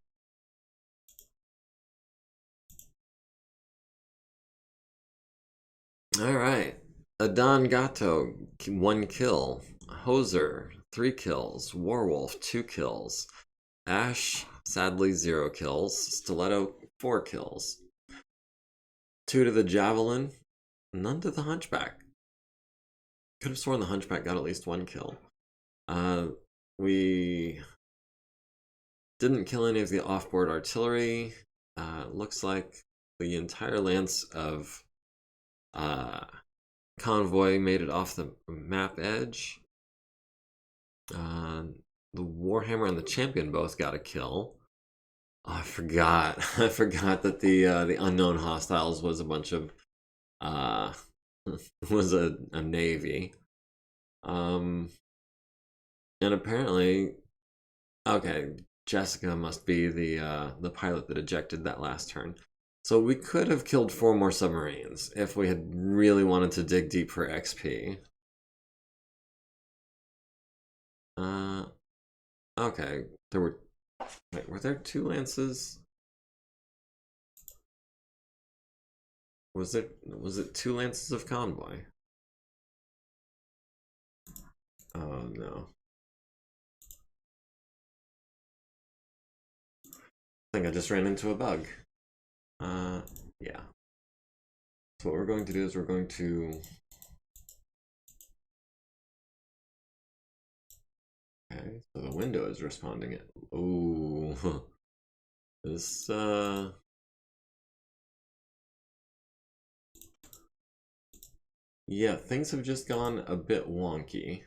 [SPEAKER 1] Alright, Adon Gato, 1 kill. Hoser, 3 kills. Warwolf, 2 kills. Ash, sadly, 0 kills. Stiletto, 4 kills. 2 to the Javelin, none to the Hunchback. Could have sworn the Hunchback got at least 1 kill. We didn't kill any of the offboard artillery. Looks like the entire lance of convoy made it off the map edge. The Warhammer and the Champion both got a kill. Oh, I forgot. I forgot that the unknown hostiles was a bunch of was a navy. And apparently, okay, Jessica must be the pilot that ejected that last turn. So we could have killed 4 more submarines if we had really wanted to dig deep for XP. Okay, were there 2 lances? Was it 2 lances of convoy? Oh no. I think I just ran into a bug. Yeah. So what we're going to do is we're going to... Okay, so the window is responding it. Ooh. This, yeah, things have just gone a bit wonky.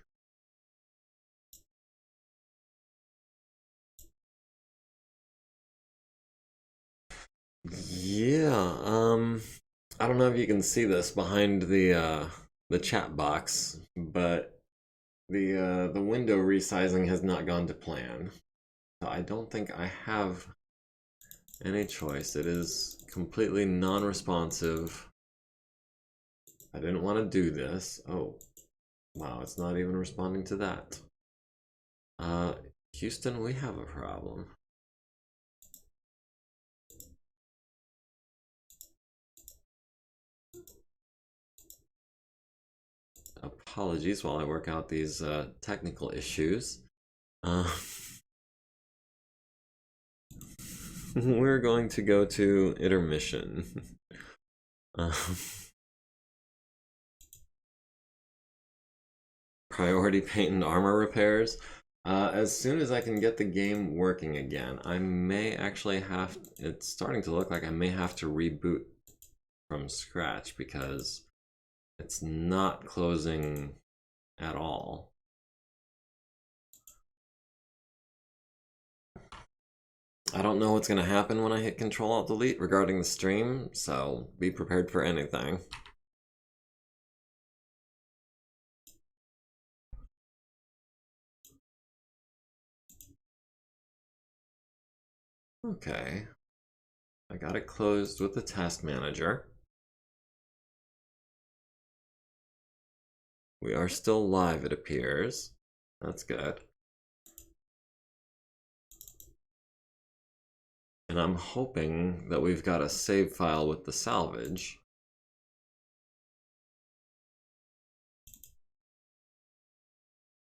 [SPEAKER 1] Yeah, I don't know if you can see this behind the chat box, but the window resizing has not gone to plan. So I don't think I have any choice. It is completely non-responsive. I didn't want to do this. Oh, wow, it's not even responding to that. Houston, we have a problem. Apologies while I work out these technical issues. we're going to go to intermission. um, Priority paint and armor repairs. As soon as I can get the game working again, I may actually have, it's starting to look like I may have to reboot from scratch because it's not closing at all. I don't know what's going to happen when I hit Control-Alt-Delete regarding the stream, so be prepared for anything. Okay. I got it closed with the task manager. We are still live, it appears. That's good. And I'm hoping that we've got a save file with the salvage.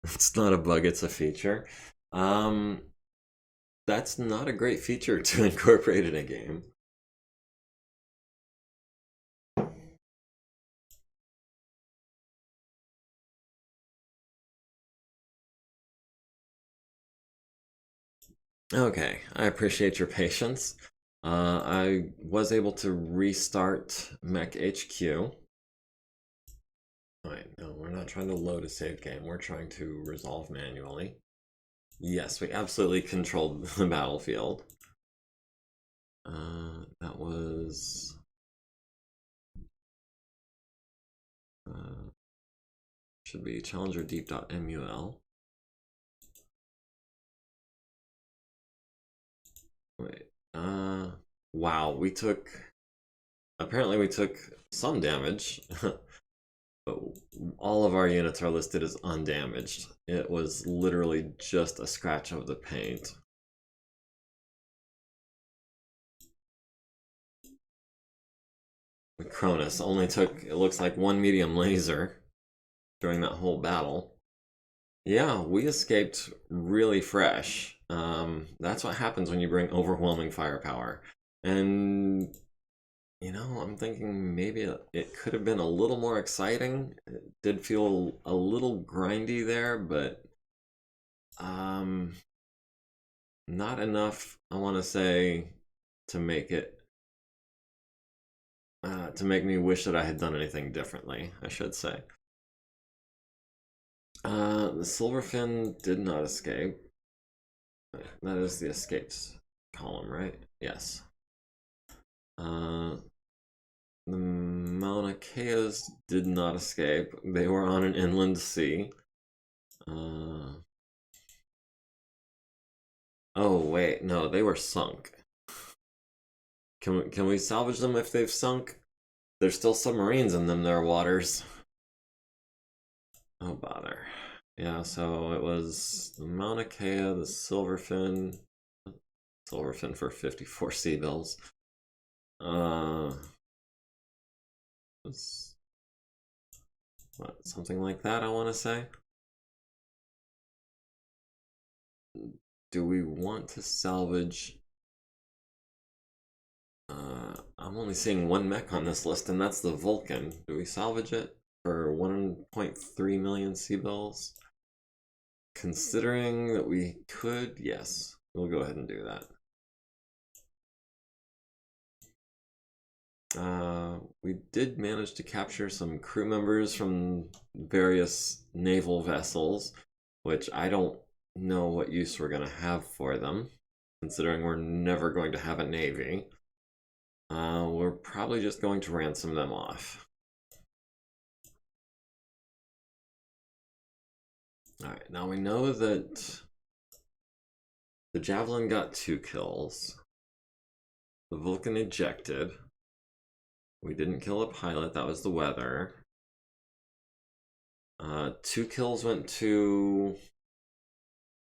[SPEAKER 1] It's not a bug, it's a feature. That's not a great feature to incorporate in a game. Okay, I appreciate your patience. I was able to restart MekHQ. Alright, no, we're not trying to load a save game. We're trying to resolve manually. Yes, we absolutely controlled the battlefield. That was... should be challenger deep.mul. Wait, wow, we took... Apparently we took some damage, but all of our units are listed as undamaged. It was literally just a scratch of the paint. Cronus only took, it looks like, one medium laser during that whole battle. Yeah, we escaped really fresh. That's what happens when you bring overwhelming firepower. And, you know, I'm thinking maybe it could have been a little more exciting. It did feel a little grindy there, but not enough, I want to say, to make it to make me wish that I had done anything differently, I should say. The Silverfin did not escape. That is the escapes column, right? Yes. The Mauna Keas did not escape. They were on an inland sea. Oh wait, no, they were sunk. Can we salvage them if they've sunk? There's still submarines in them, their waters. Oh bother. Yeah, so it was the Mauna Kea, the Silverfin for 54 seabills. What, something like that, I want to say. Do we want to salvage? I'm only seeing one mech on this list, and that's the Vulcan. Do we salvage it for 1.3 million seabills? Considering that we could, yes, we'll go ahead and do that. We did manage to capture some crew members from various naval vessels, which I don't know what use we're going to have for them, considering we're never going to have a navy. We're probably just going to ransom them off. Alright, now we know that the Javelin got 2 kills. The Vulcan ejected. We didn't kill a pilot, that was the weather. 2 kills went to...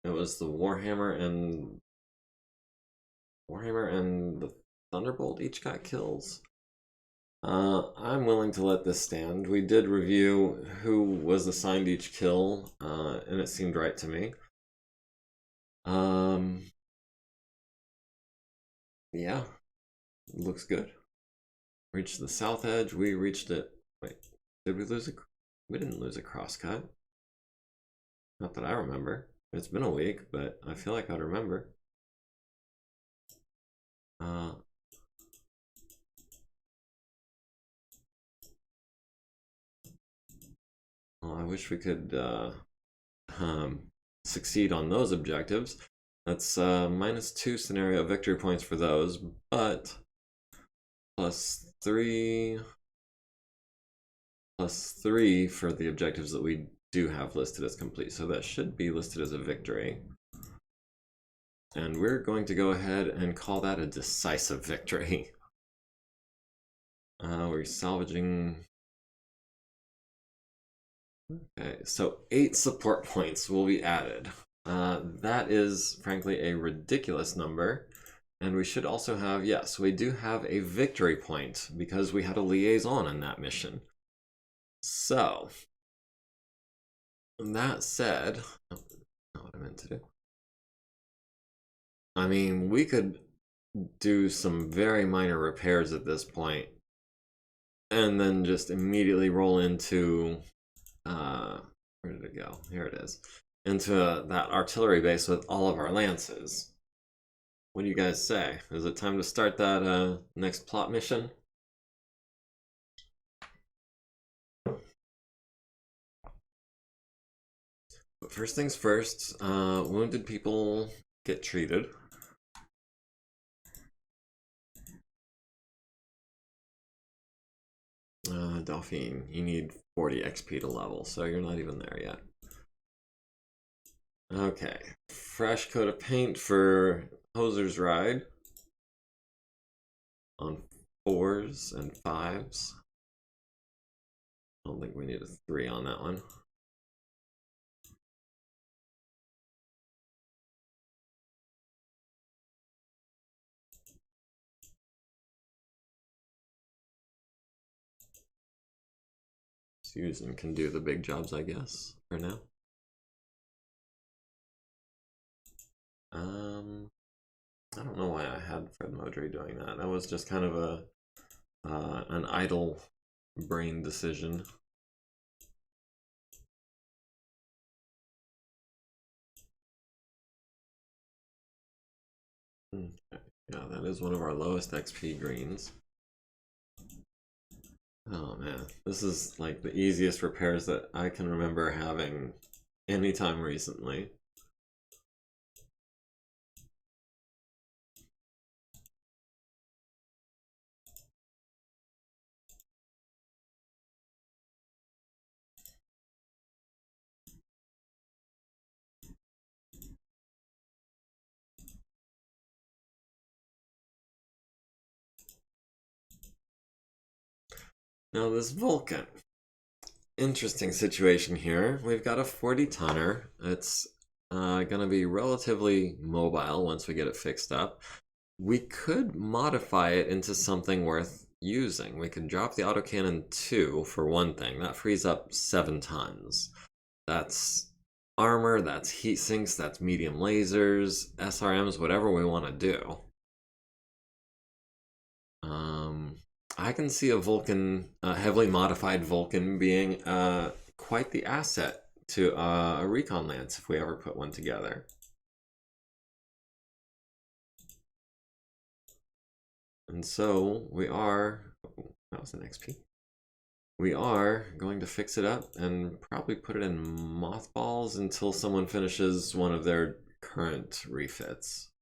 [SPEAKER 1] It was the Warhammer and the Thunderbolt each got kills. I'm willing to let this stand. We did review who was assigned each kill, and it seemed right to me. Yeah, looks good. Reached the south edge. We reached it. Wait, did we lose a? We didn't lose a crosscut. Not that I remember. It's been a week, but I feel like I'd remember. Well, I wish we could succeed on those objectives. That's -2 scenario victory points for those, but +3 for the objectives that we do have listed as complete. So that should be listed as a victory. And we're going to go ahead and call that a decisive victory. We're salvaging. Okay, so 8 support points will be added. That is, frankly, a ridiculous number. And we should also have, yes, we do have a victory point because we had a liaison in that mission. So, that said, not what I meant to do. I mean, we could do some very minor repairs at this point and then just immediately roll into, where did it go? Here it is. Into that artillery base with all of our lances. What do you guys say? Is it time to start that next plot mission? But first things first, wounded people get treated. Dauphine, you need 40 XP to level, so you're not even there yet. Okay, fresh coat of paint for Hoser's Ride on 4s and 5s. I don't think we need a 3 on that one. Susan can do the big jobs, I guess, for now. I don't know why I had Fred Modry doing that. That was just kind of a an idle brain decision. Okay. Yeah, that is one of our lowest XP greens. Oh man, this is like the easiest repairs that I can remember having anytime recently. Now this Vulcan. Interesting situation here. We've got a 40 tonner. It's going to be relatively mobile once we get it fixed up. We could modify it into something worth using. We could drop the autocannon 2 for one thing. That frees up 7 tons. That's armor, that's heat sinks, that's medium lasers, SRMs, whatever we want to do. I can see a Vulcan, a heavily modified Vulcan being quite the asset to a recon lance if we ever put one together. And so we are, oh, that was an XP. We are going to fix it up and probably put it in mothballs until someone finishes one of their current refits.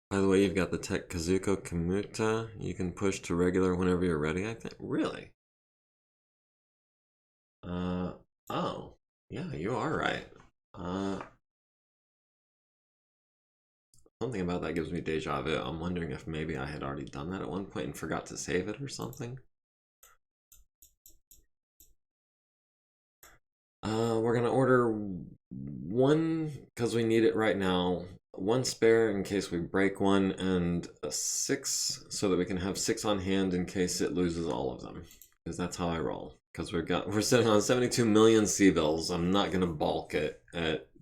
[SPEAKER 1] By the way, you've got the Tech Kazuko Kamuta. You can push to regular whenever you're ready, I think. Really? Oh. Yeah, you are right. Something about that gives me deja vu. I'm wondering if maybe I had already done that at one point and forgot to save it or something. We're gonna order one because we need it right now. One spare in case we break one, and a 6 so that we can have 6 on hand in case it loses all of them. Because that's how I roll. because we're sitting on 72 million C-bills. I'm not gonna balk at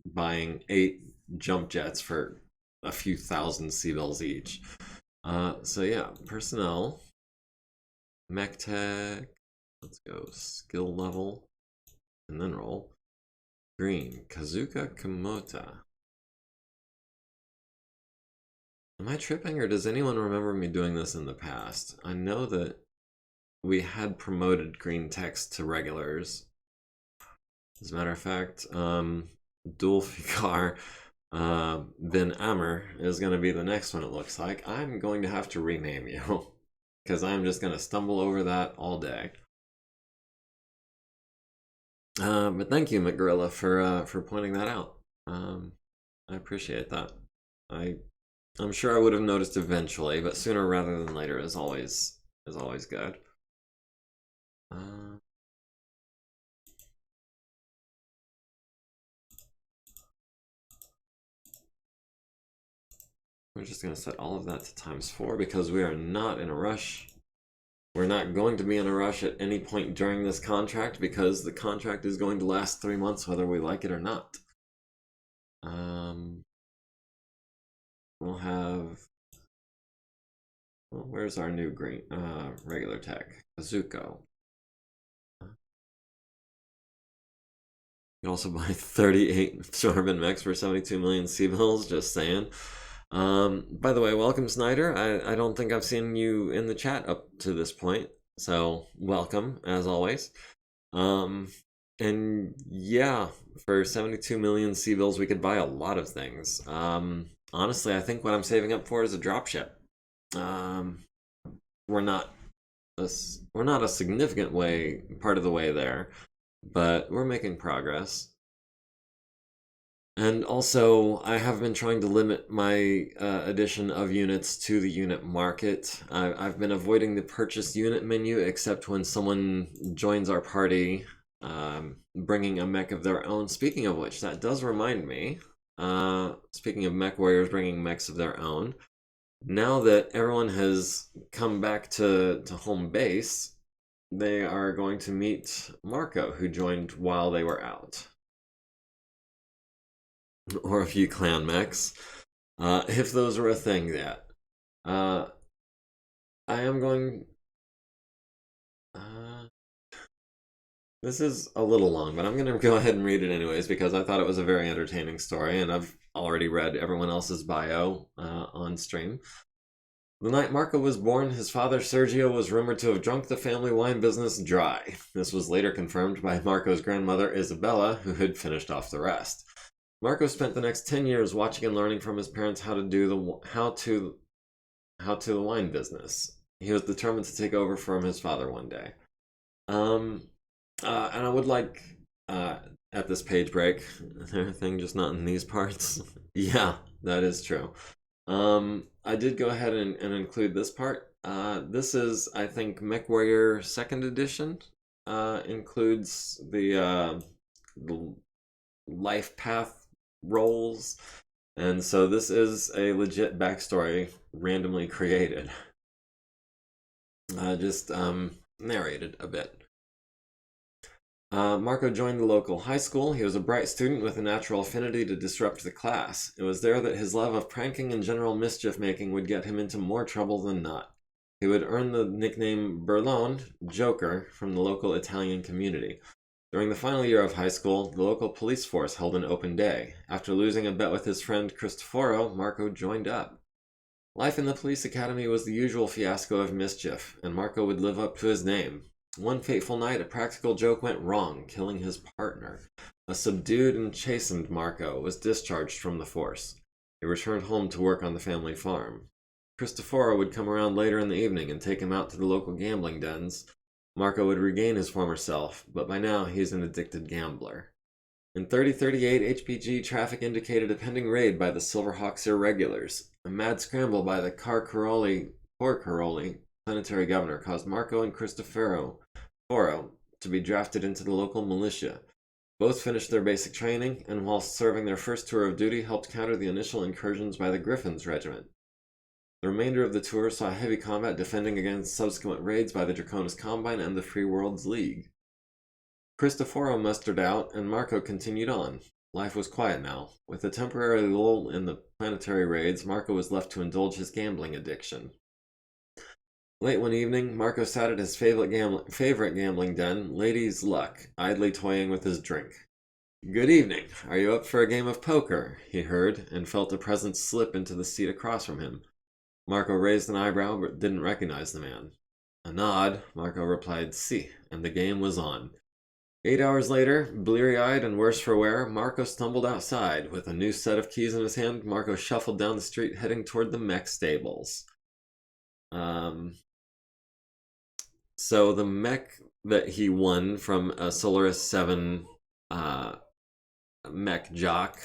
[SPEAKER 1] buying 8 jump jets for a few thousand C-bills each. So yeah, personnel, mech tech. Let's go skill level, and then roll. Green, Kazuka Kamota. Am I tripping, or does anyone remember me doing this in the past? I know that we had promoted green text to regulars. As a matter of fact, Dulfikar Ben Amr is going to be the next one, it looks like. I'm going to have to rename you, because I'm just going to stumble over that all day. But thank you, McGorilla, for pointing that out. I appreciate that. I'm sure I would have noticed eventually, but sooner rather than later is always good. We're just going to set all of that to ×4 because we are not in a rush. We're not going to be in a rush at any point during this contract because the contract is going to last 3 months whether we like it or not. We'll have... Well, where's our new green regular tech? Azuko. You can also buy 38 Sorbin mechs for 72 million C-bills, just saying. By the way, welcome Snyder. I don't think I've seen you in the chat up to this point, so welcome as always. And yeah, for 72 million C-bills we could buy a lot of things. Honestly, I think what I'm saving up for is a dropship. We're not a significant part of the way there, but we're making progress. And also, I have been trying to limit my addition of units to the unit market. I've been avoiding the purchase unit menu, except when someone joins our party, bringing a mech of their own. Speaking of which, that does remind me, speaking of mech warriors bringing mechs of their own, now that everyone has come back to home base, they are going to meet Marco, who joined while they were out. Or a few clan mechs, if those were a thing yet. I am going... this is a little long, but I'm going to go ahead and read it anyways because I thought it was a very entertaining story, and I've already read everyone else's bio on stream. The night Marco was born, his father Sergio was rumored to have drunk the family wine business dry. This was later confirmed by Marco's grandmother Isabella, who had finished off the rest. Marco spent the next 10 years watching and learning from his parents how to the wine business. He was determined to take over from his father one day. And I would like, at this page break, everything just not in these parts. Yeah, that is true. I did go ahead and include this part. This is, I think, Mech Warrior 2nd edition. Includes the life path roles, and so this is a legit backstory randomly created, just narrated a bit. Marco joined the local high school. He was a bright student with a natural affinity to disrupt the class. It was there that his love of pranking and general mischief making would get him into more trouble than not. He would earn the nickname Burlone, Joker, from the local Italian community. During the final year of high school, the local police force held an open day. After losing a bet with his friend Cristoforo, Marco joined up. Life in the police academy was the usual fiasco of mischief, and Marco would live up to his name. One fateful night, a practical joke went wrong, killing his partner. A subdued and chastened Marco was discharged from the force. He returned home to work on the family farm. Cristoforo would come around later in the evening and take him out to the local gambling dens. Marco would regain his former self, but by now he's an addicted gambler. In 3038, HPG traffic indicated a pending raid by the Silverhawks irregulars. A mad scramble by the Caroli planetary governor caused Marco and Cristoforo to be drafted into the local militia. Both finished their basic training, and while serving their first tour of duty, helped counter the initial incursions by the Griffins Regiment. The remainder of the tour saw heavy combat defending against subsequent raids by the Draconis Combine and the Free Worlds League. Cristoforo mustered out, and Marco continued on. Life was quiet now. With a temporary lull in the planetary raids, Marco was left to indulge his gambling addiction. Late one evening, Marco sat at his favorite gambling den, Lady's Luck, idly toying with his drink. "Good evening. Are you up for a game of poker?" he heard, and felt a presence slip into the seat across from him. Marco raised an eyebrow but didn't recognize the man. A nod, Marco replied, "Si," and the game was on. 8 hours later, bleary-eyed and worse for wear, Marco stumbled outside. With a new set of keys in his hand, Marco shuffled down the street, heading toward the mech stables. So the mech that he won from a Solaris 7 mech jock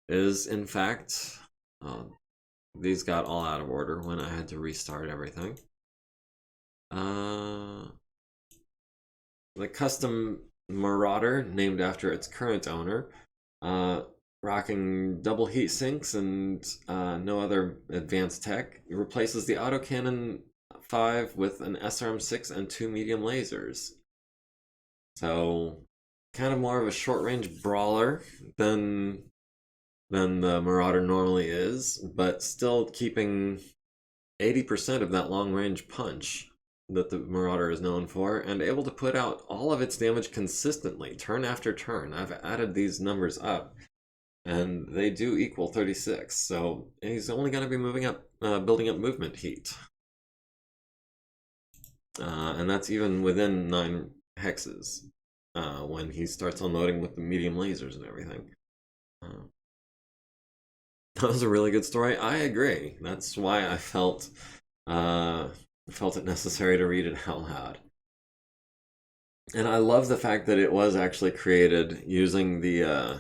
[SPEAKER 1] is, in fact, these got all out of order when I had to restart everything. The custom Marauder, named after its current owner, rocking double heat sinks and no other advanced tech. It replaces the autocannon 5 with an SRM6 and 2 medium lasers. So, kind of more of a short-range brawler than the Marauder normally is, but still keeping 80% of that long-range punch that the Marauder is known for, and able to put out all of its damage consistently, turn after turn. I've added these numbers up, and they do equal 36, so he's only going to be moving up, building up movement heat. And that's even within 9 hexes, when he starts unloading with the medium lasers and everything. That was a really good story. I agree. That's why I felt it necessary to read it out loud. And I love the fact that it was actually created using the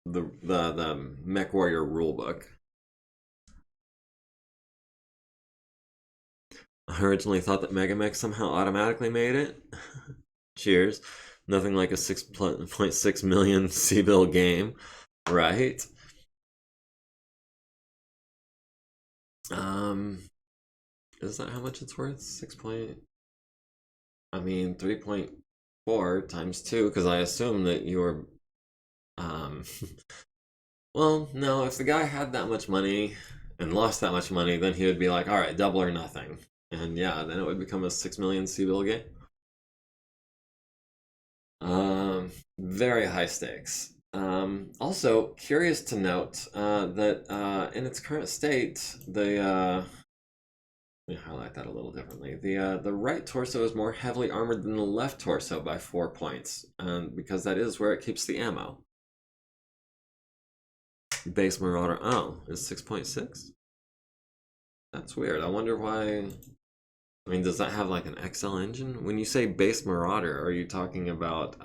[SPEAKER 1] Mech Warrior rulebook. I originally thought that MegaMek somehow automatically made it. Cheers. Nothing like a 6.6 million C-bill game, right? Is that how much it's worth? 3.4 times 2, because I assume that you were, well, no, if the guy had that much money and lost that much money, then he would be like, all right, double or nothing. And yeah, then it would become a 6 million C-bill game. Very high stakes. Also, curious to note that in its current state, let me highlight that a little differently. The right torso is more heavily armored than the left torso by 4 points, because that is where it keeps the ammo. Base Marauder, is 6.6? That's weird. I wonder why. I mean, does that have like an XL engine? When you say base Marauder, are you talking about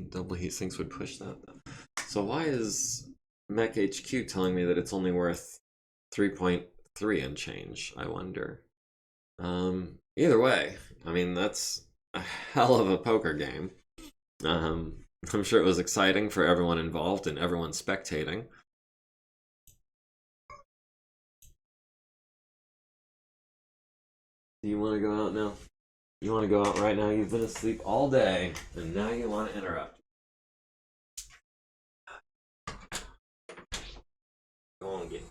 [SPEAKER 1] double heat sinks would push that? So why is MekHQ telling me that it's only worth 3.3 and change, I wonder? Either way, I mean, that's a hell of a poker game. I'm sure it was exciting for everyone involved and everyone spectating. Do you want to go out now? You want to go out right now? You've been asleep all day, and now you want to interrupt. Go on, get.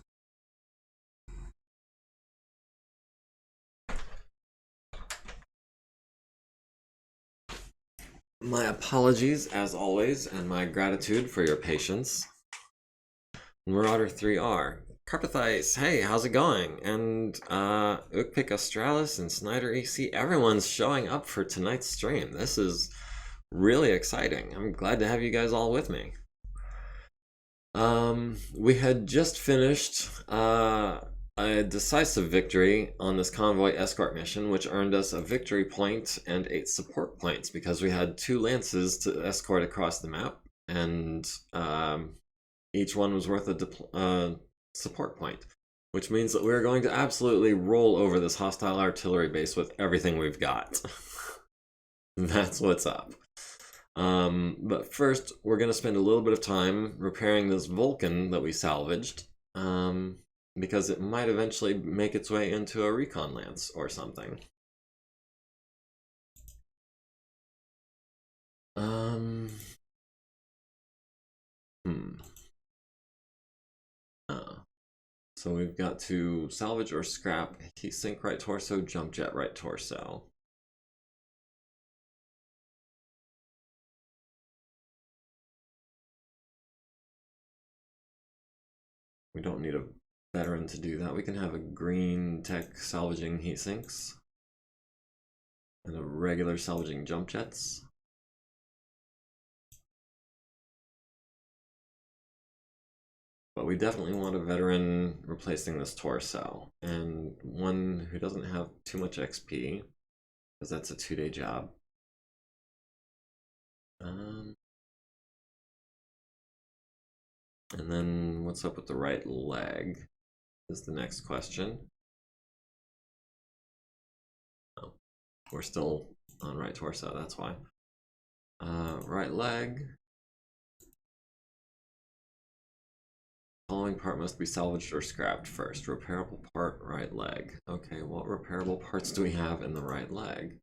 [SPEAKER 1] My apologies, as always, and my gratitude for your patience. Marauder 3R. Carpathice, hey, how's it going? And Ukpik Australis and Snyder EC, everyone's showing up for tonight's stream. This is really exciting. I'm glad to have you guys all with me. We had just finished a decisive victory on this convoy escort mission, which earned us a victory point and 8 support points, because we had 2 lances to escort across the map, and each one was worth a support point, which means that we're going to absolutely roll over this hostile artillery base with everything we've got. That's what's up. But first, we're going to spend a little bit of time repairing this Vulcan that we salvaged. because it might eventually make its way into a recon lance or something. So we've got to salvage or scrap, heat sink right torso, jump jet right torso. We don't need a veteran to do that. We can have a green tech salvaging heat sinks and a regular salvaging jump jets. But we definitely want a veteran replacing this torso, and one who doesn't have too much XP, because that's a 2-day job. And then what's up with the right leg is the next question. Oh, we're still on right torso, that's why. Right leg. Following part must be salvaged or scrapped first. Repairable part, right leg. Okay, what repairable parts do we have in the right leg?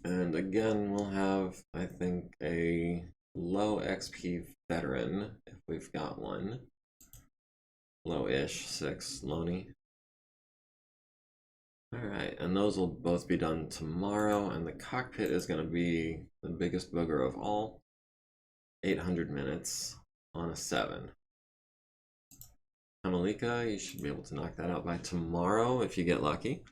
[SPEAKER 1] And again, we'll have, I think, a low XP veteran, if we've got one. Low-ish, 6, Loney. Alright, and those will both be done tomorrow, and the cockpit is going to be the biggest booger of all. 800 minutes on a 7. Kamalika, you should be able to knock that out by tomorrow if you get lucky.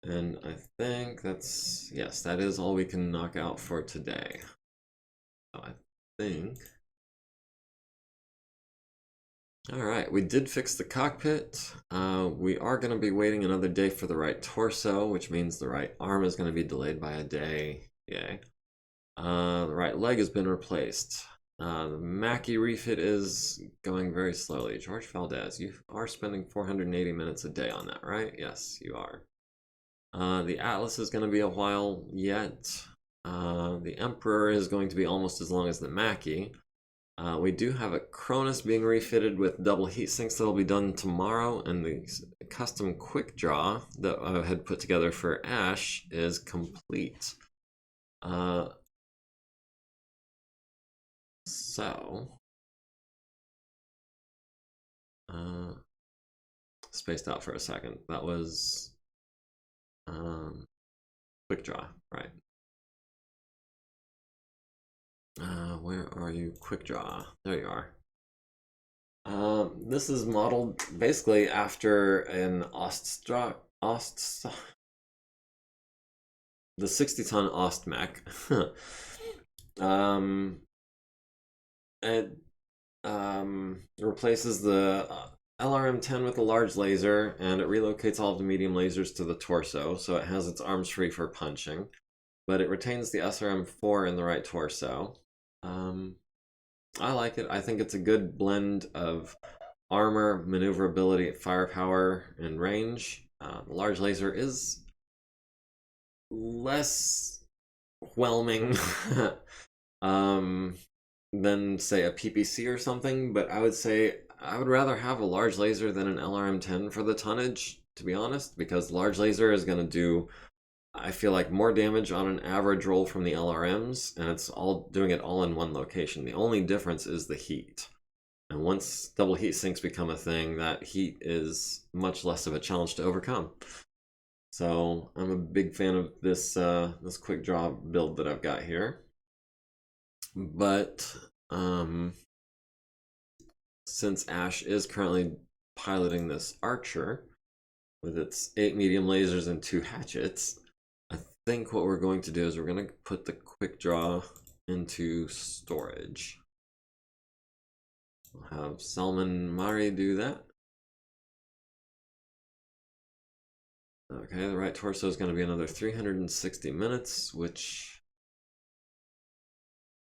[SPEAKER 1] And I think that's, yes, that is all we can knock out for today. So I think. All right, we did fix the cockpit. We are going to be waiting another day for the right torso, which means the right arm is going to be delayed by a day. Yay. The right leg has been replaced. The Mackie refit is going very slowly. George Valdez, you are spending 480 minutes a day on that, right? Yes, you are. The Atlas is going to be a while yet. The Emperor is going to be almost as long as the Mackie. We do have a Cronus being refitted with double heat sinks that'll be done tomorrow, and the custom quick draw that I had put together for Ash is complete. Spaced out for a second. That was quick draw, right? Where are you? Quick draw. There you are. This is modeled basically after an the 60-ton Ost mech. It replaces the LRM-10 with a large laser, and it relocates all of the medium lasers to the torso, so it has its arms free for punching, but it retains the SRM-4 in the right torso. I like it. I think it's a good blend of armor, maneuverability, firepower, and range. The large laser is less whelming than, say, a PPC or something, but I would say I would rather have a large laser than an LRM-10 for the tonnage, to be honest, because large laser is going to do, I feel like, more damage on an average roll from the LRMs, and it's all doing it all in one location. The only difference is the heat. And once double heat sinks become a thing, that heat is much less of a challenge to overcome. So I'm a big fan of this this quick draw build that I've got here. But since Ash is currently piloting this Archer with its 8 medium lasers and 2 hatchets, I think what we're going to do is we're going to put the quick draw into storage. We'll have Salman Mari do that. Okay, the right torso is going to be another 360 minutes, which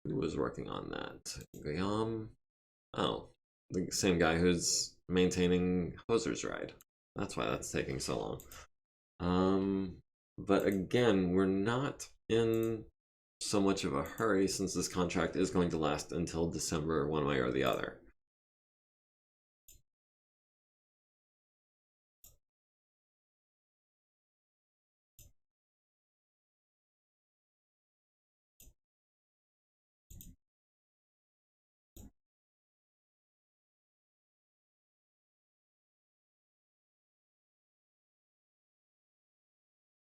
[SPEAKER 1] Who was working on that? Guillaume? Oh, the same guy who's maintaining Hoser's Ride. That's why that's taking so long. But again, we're not in so much of a hurry since this contract is going to last until December one way or the other.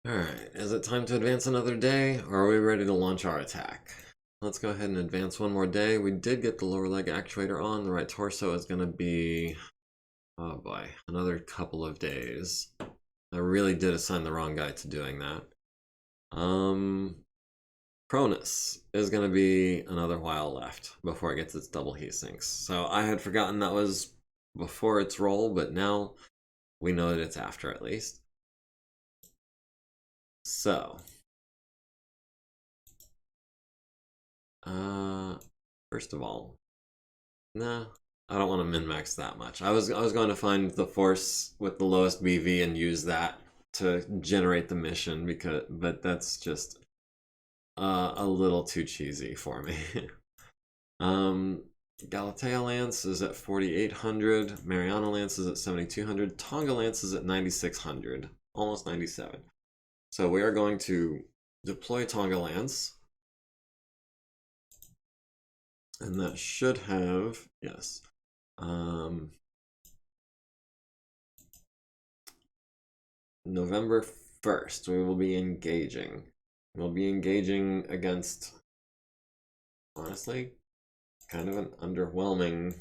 [SPEAKER 1] Alright, is it time to advance another day, or are we ready to launch our attack? Let's go ahead and advance one more day. We did get the lower leg actuator on. The right torso is going to be, oh boy, another couple of days. I really did assign the wrong guy to doing that. Cronus is going to be another while left before it gets its double heat sinks. So I had forgotten that was before its roll, but now we know that it's after at least. So, first of all, nah, I don't want to min-max that much. I was going to find the force with the lowest BV and use that to generate the mission, but that's just a little too cheesy for me. Galatea Lance is at 4,800. Mariana Lance is at 7,200. Tonga Lance is at 9,600, almost 97. So we are going to deploy Tonga Lance. And that should have, yes. November 1st, we will be engaging. We'll be engaging against, honestly, kind of an underwhelming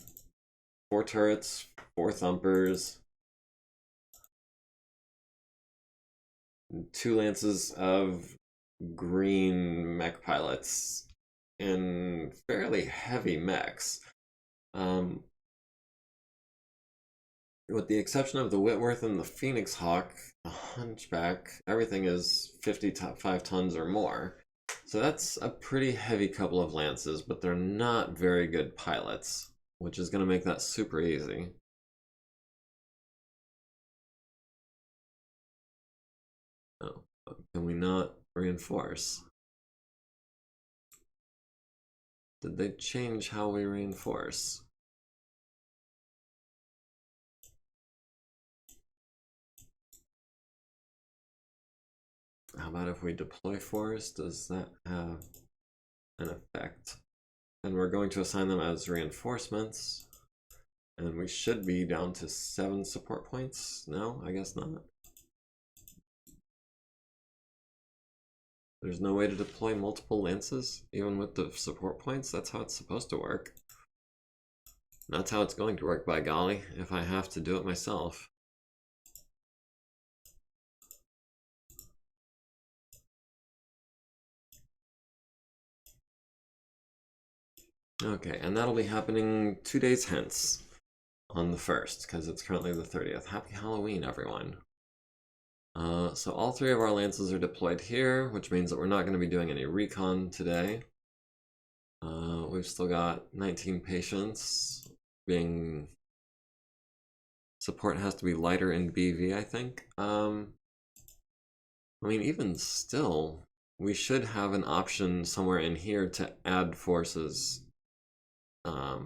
[SPEAKER 1] 4 turrets, 4 thumpers, 2 lances of green mech pilots in fairly heavy mechs. With the exception of the Whitworth and the Phoenix Hawk, the Hunchback, everything is 55 tons or more. So that's a pretty heavy couple of lances, but they're not very good pilots, which is going to make that super easy. Oh, can we not reinforce? Did they change how we reinforce? How about if we deploy force? Does that have an effect? And we're going to assign them as reinforcements. And we should be down to 7 support points. No, I guess not. There's no way to deploy multiple lances, even with the support points. That's how it's supposed to work. That's how it's going to work, by golly, if I have to do it myself. Okay, and that'll be happening 2 days hence on the 1st, because it's currently the 30th. Happy Halloween, everyone. So all 3 of our lances are deployed here, which means that we're not going to be doing any recon today. We've still got 19 patients. Support has to be lighter in BV, I think. I mean, even still, we should have an option somewhere in here to add forces. I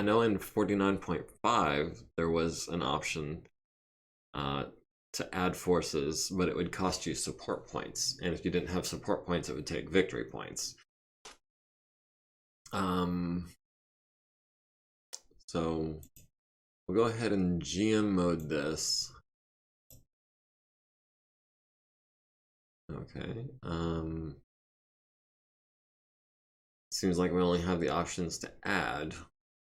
[SPEAKER 1] know in 49.5 there was an option to add forces, but it would cost you support points. And if you didn't have support points, it would take victory points. So we'll go ahead and GM mode this. Okay. Seems like we only have the options to add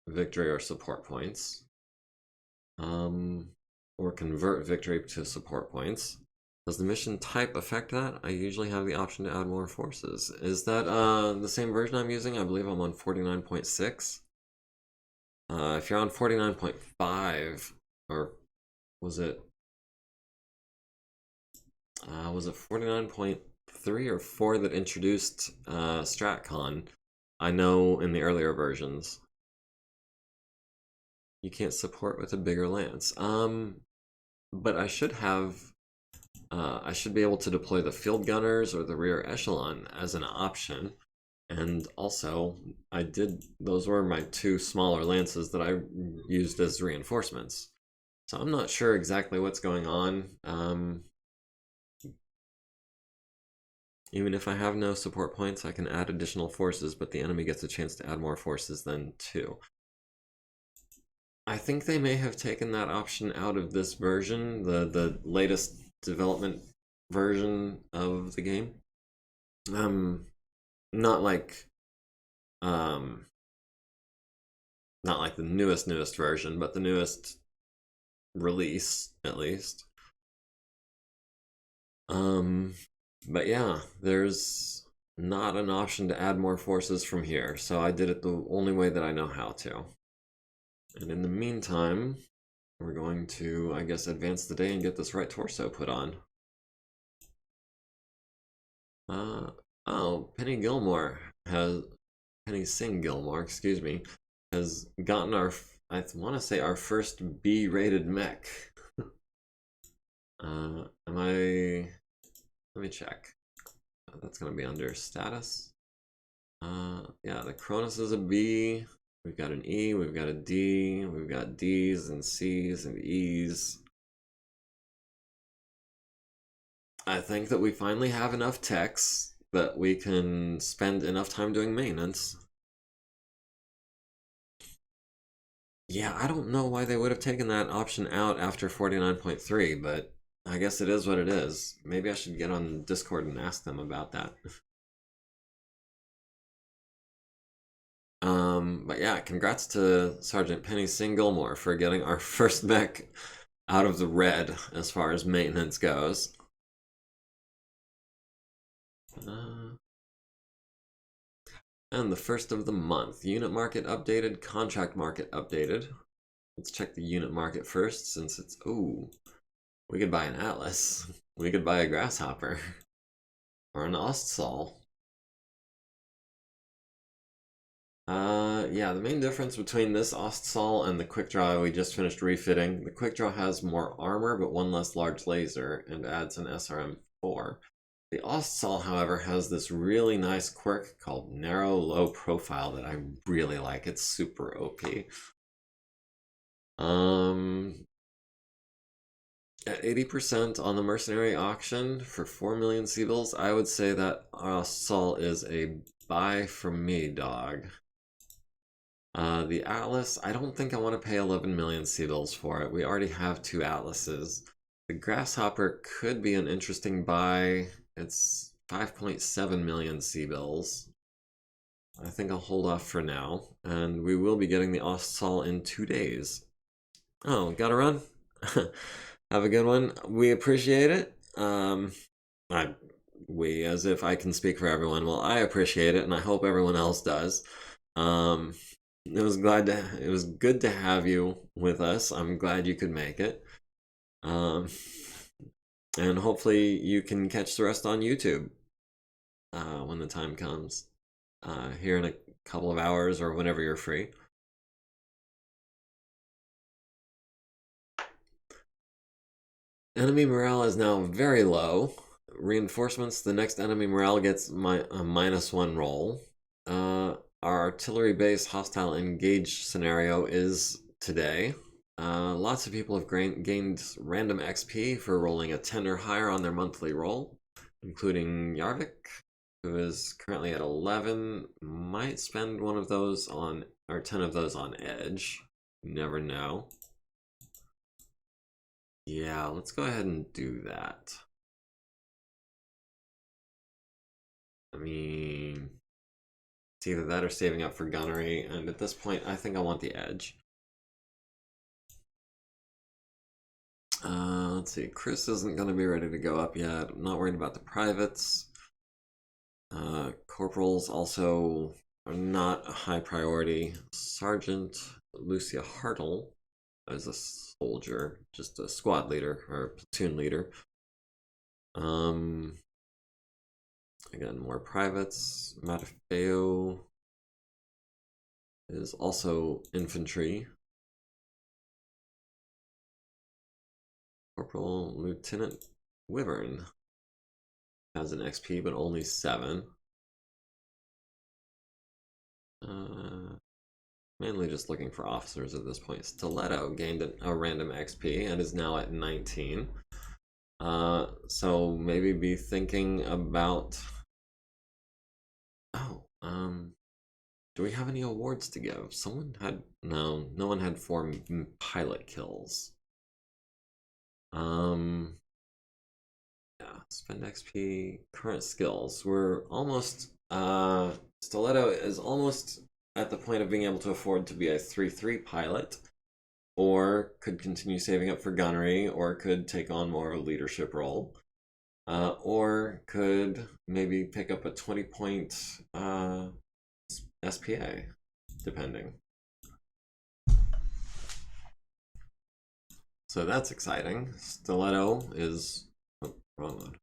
[SPEAKER 1] victory or support points. Or convert victory to support points. Does the mission type affect that? I usually have the option to add more forces. Is that the same version I'm using? I believe I'm on 49.6. If you're on 49.5, or was it 49. 3 or 4 that introduced StratCon. I know in the earlier versions. You can't support with a bigger lance. But I should have, I should be able to deploy the field gunners or the rear echelon as an option. And also, those were my 2 smaller lances that I used as reinforcements. So I'm not sure exactly what's going on. Even if I have no support points, I can add additional forces, but the enemy gets a chance to add more forces then too. I think they may have taken that option out of this version, the latest development version of the game. Not like not like the newest version, but the newest release at least. But yeah, there's not an option to add more forces from here, so I did it the only way that I know how to. And in the meantime, we're going to, I guess, advance the day and get this right torso put on. Oh, Penny Singh Gilmore, excuse me, has gotten our, I want to say our first B-rated mech. Let me check. That's going to be under status. Yeah, the Cronus is a B. We've got an E, we've got a D, we've got Ds and Cs and Es. I think that we finally have enough techs that we can spend enough time doing maintenance. Yeah, I don't know why they would have taken that option out after 49.3, but I guess it is what it is. Maybe I should get on Discord and ask them about that. But yeah, congrats to Sergeant Penny Singh Gilmore for getting our first mech out of the red as far as maintenance goes. And the first of the month. Unit market updated, contract market updated. Let's check the unit market first since it's, ooh, we could buy an Atlas. We could buy a Grasshopper. Or an Ostsol. Yeah, the main difference between this Ostsol and the Quick Draw we just finished refitting, the Quick Draw has more armor but one less large laser and adds an SRM-4. The Ostsol, however, has this really nice quirk called narrow low profile that I really like. It's super OP. At 80% on the mercenary auction for 4 million Seabills, I would say that Ostsol is a buy from me, dog. The Atlas, I don't think I want to pay 11 million Seabills for it. We already have 2 Atlases. The Grasshopper could be an interesting buy. It's 5.7 million Seabills. I think I'll hold off for now, and we will be getting the Ostsol in 2 days. Oh, gotta run? Have a good one. We appreciate it. We, as if I can speak for everyone. Well, I appreciate it, and I hope everyone else does. It was good to have you with us. I'm glad you could make it. And hopefully you can catch the rest on YouTube when the time comes. Here in a couple of hours or whenever you're free. Enemy morale is now very low. Reinforcements, the next enemy morale gets a -1 roll. Our artillery base hostile engaged scenario is today. Lots of people have gained random XP for rolling a 10 or higher on their monthly roll, including Yarvik, who is currently at 11, might spend one of those on, or 10 of those on Edge. You never know. Yeah, let's go ahead and do that. I mean, it's either that or saving up for gunnery, and at this point, I think I want the Edge. Let's see, Chris isn't going to be ready to go up yet. I'm not worried about the privates. Corporals also are not a high priority. Sergeant Lucia Hartle as a soldier, just a squad leader or platoon leader. Again, more privates. MekHQ is also infantry. Corporal Lieutenant Wyvern has an XP, but only 7. Mainly just looking for officers at this point. Stiletto gained a random XP and is now at 19. So maybe be thinking about... Oh, do we have any awards to give? Someone had... No one had 4 pilot kills. Yeah, spend XP, current skills. We're almost... Stiletto is almost at the point of being able to afford to be a 3-3 pilot, or could continue saving up for gunnery, or could take on more leadership role, or could maybe pick up a 20-point SPA, depending. So that's exciting. Stiletto is... Oh, wrong one.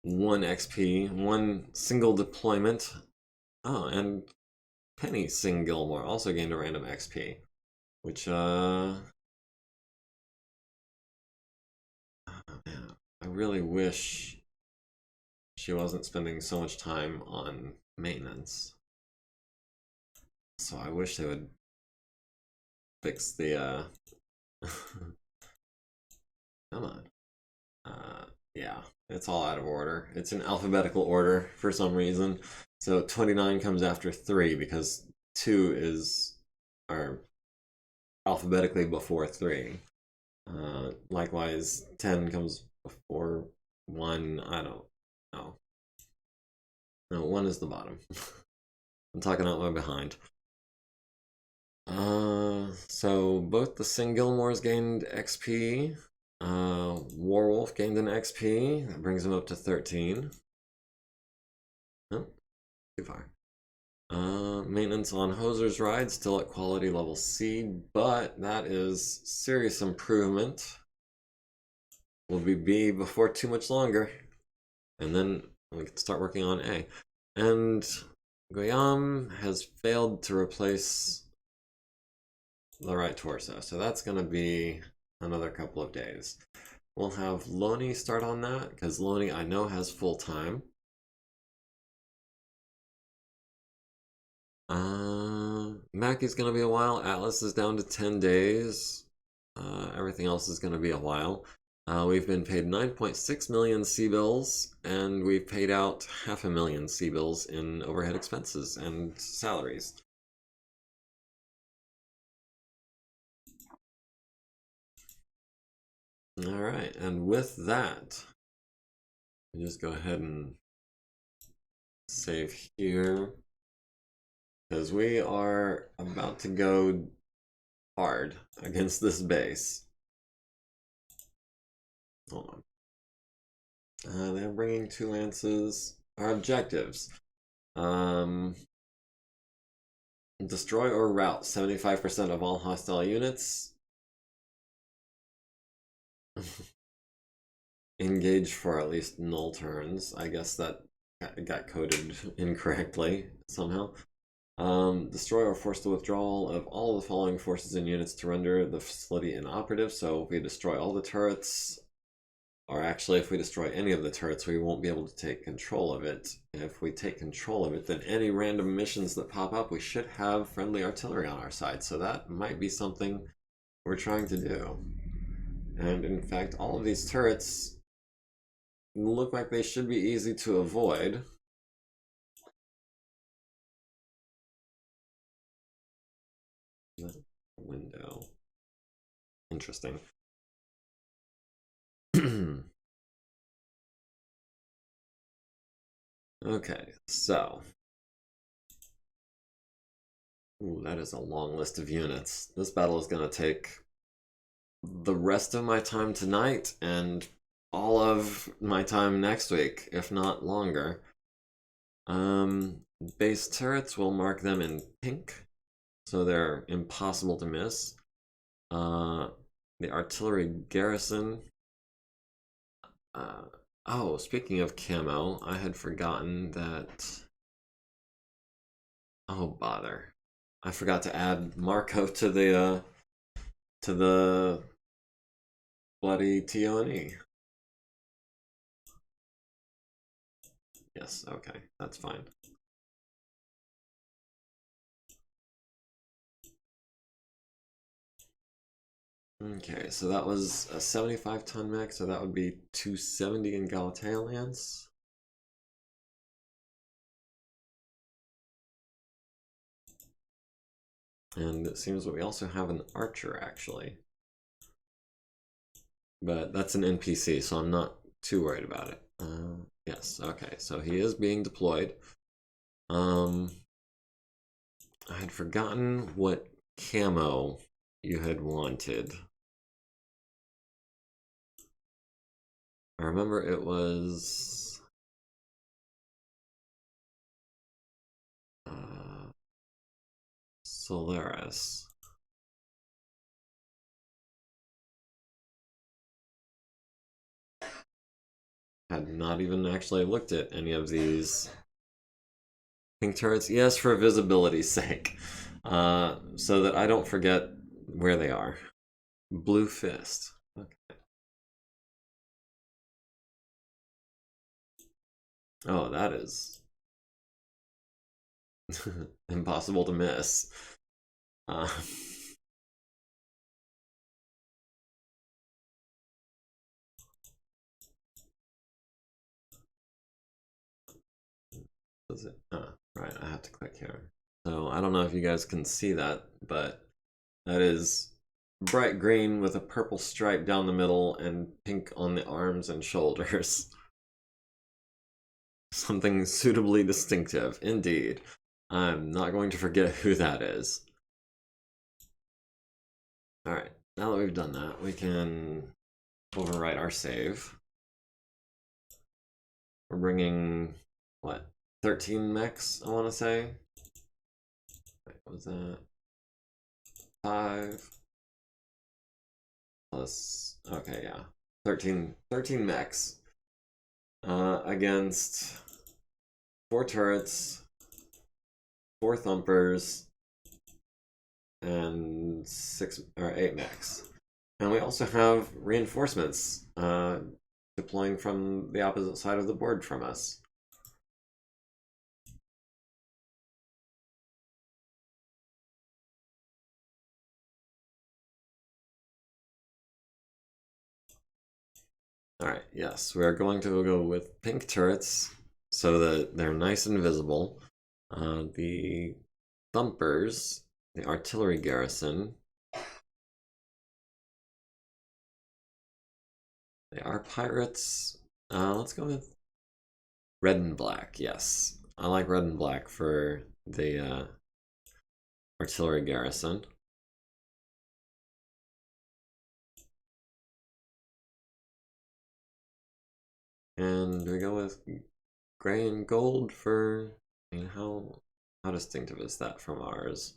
[SPEAKER 1] 1 XP, 1 single deployment. Oh, and Penny Sing Gilmore also gained a random XP, which, oh man, I really wish she wasn't spending so much time on maintenance. So I wish they would fix the, come on. Yeah, it's all out of order. It's in alphabetical order for some reason. So 29 comes after 3 because 2 is alphabetically before 3. Likewise, 10 comes before 1. I don't know. No, 1 is the bottom. I'm talking out my behind. So both the Sing Gilmores gained XP. Warwolf gained an XP. That brings him up to 13. Oh, too far. Maintenance on Hoser's Ride, still at quality level C, but that is serious improvement. Will be B before too much longer. And then we can start working on A. And Guillaume has failed to replace the right torso, so that's going to be another couple of days. We'll have Loney start on that, because Loney I know has full time. Mackey's going to be a while. Atlas is down to 10 days. Everything else is going to be a while. We've been paid 9.6 million C-bills, and we've paid out 500,000 C-bills in overhead expenses and salaries. All right, and with that, just go ahead and save here, because we are about to go hard against this base. Hold on. They're bringing 2 lances. Our objectives. Destroy or rout 75% of all hostile units. Engage for at least null turns. I guess that got coded incorrectly somehow. Destroy or force the withdrawal of all the following forces and units to render the facility inoperative. So if we destroy all the turrets, or actually if we destroy any of the turrets, we won't be able to take control of it. If we take control of it, then any random missions that pop up, we should have friendly artillery on our side. So that might be something we're trying to do. And in fact, all of these turrets look like they should be easy to avoid. Window. Interesting. Okay, so. Ooh, that is a long list of units. This battle is going to take the rest of my time tonight and all of my time next week, if not longer. Base turrets, will mark them in pink, so they're impossible to miss. The artillery garrison, Oh, speaking of camo, I had forgotten that. Oh, bother. I forgot to add Marco to the bloody TONE. Yes, okay, that's fine. Okay, so that was a 75-ton mech, so that would be 270 in Galatea Lance. And it seems that we also have an archer, actually. But that's an NPC, so I'm not too worried about it. Yes, okay, so he is being deployed. I had forgotten what camo you had wanted. I remember it was Solaris. Had not even actually looked at any of these pink turrets. Yes, for visibility's sake, so that I don't forget where they are. Blue Fist. Okay. Oh, that is impossible to miss. Uh, is it? Right, I have to click here. So I don't know if you guys can see that, but that is bright green with a purple stripe down the middle and pink on the arms and shoulders. Something suitably distinctive, indeed. I'm not going to forget who that is. Alright, now that we've done that, we can overwrite our save. We're bringing, what, 13 mechs, I want to say? Wait, what was that? 5 plus, okay, yeah. 13 mechs against 4 turrets, 4 thumpers, and 6 or 8 mechs. And we also have reinforcements deploying from the opposite side of the board from us. All right, yes, we're going to go with pink turrets so that they're nice and visible. The thumpers, the artillery garrison, they are pirates. Let's go with red and black, yes. I like red and black for the artillery garrison. And we go with gray and gold for, I mean, how distinctive is that from ours?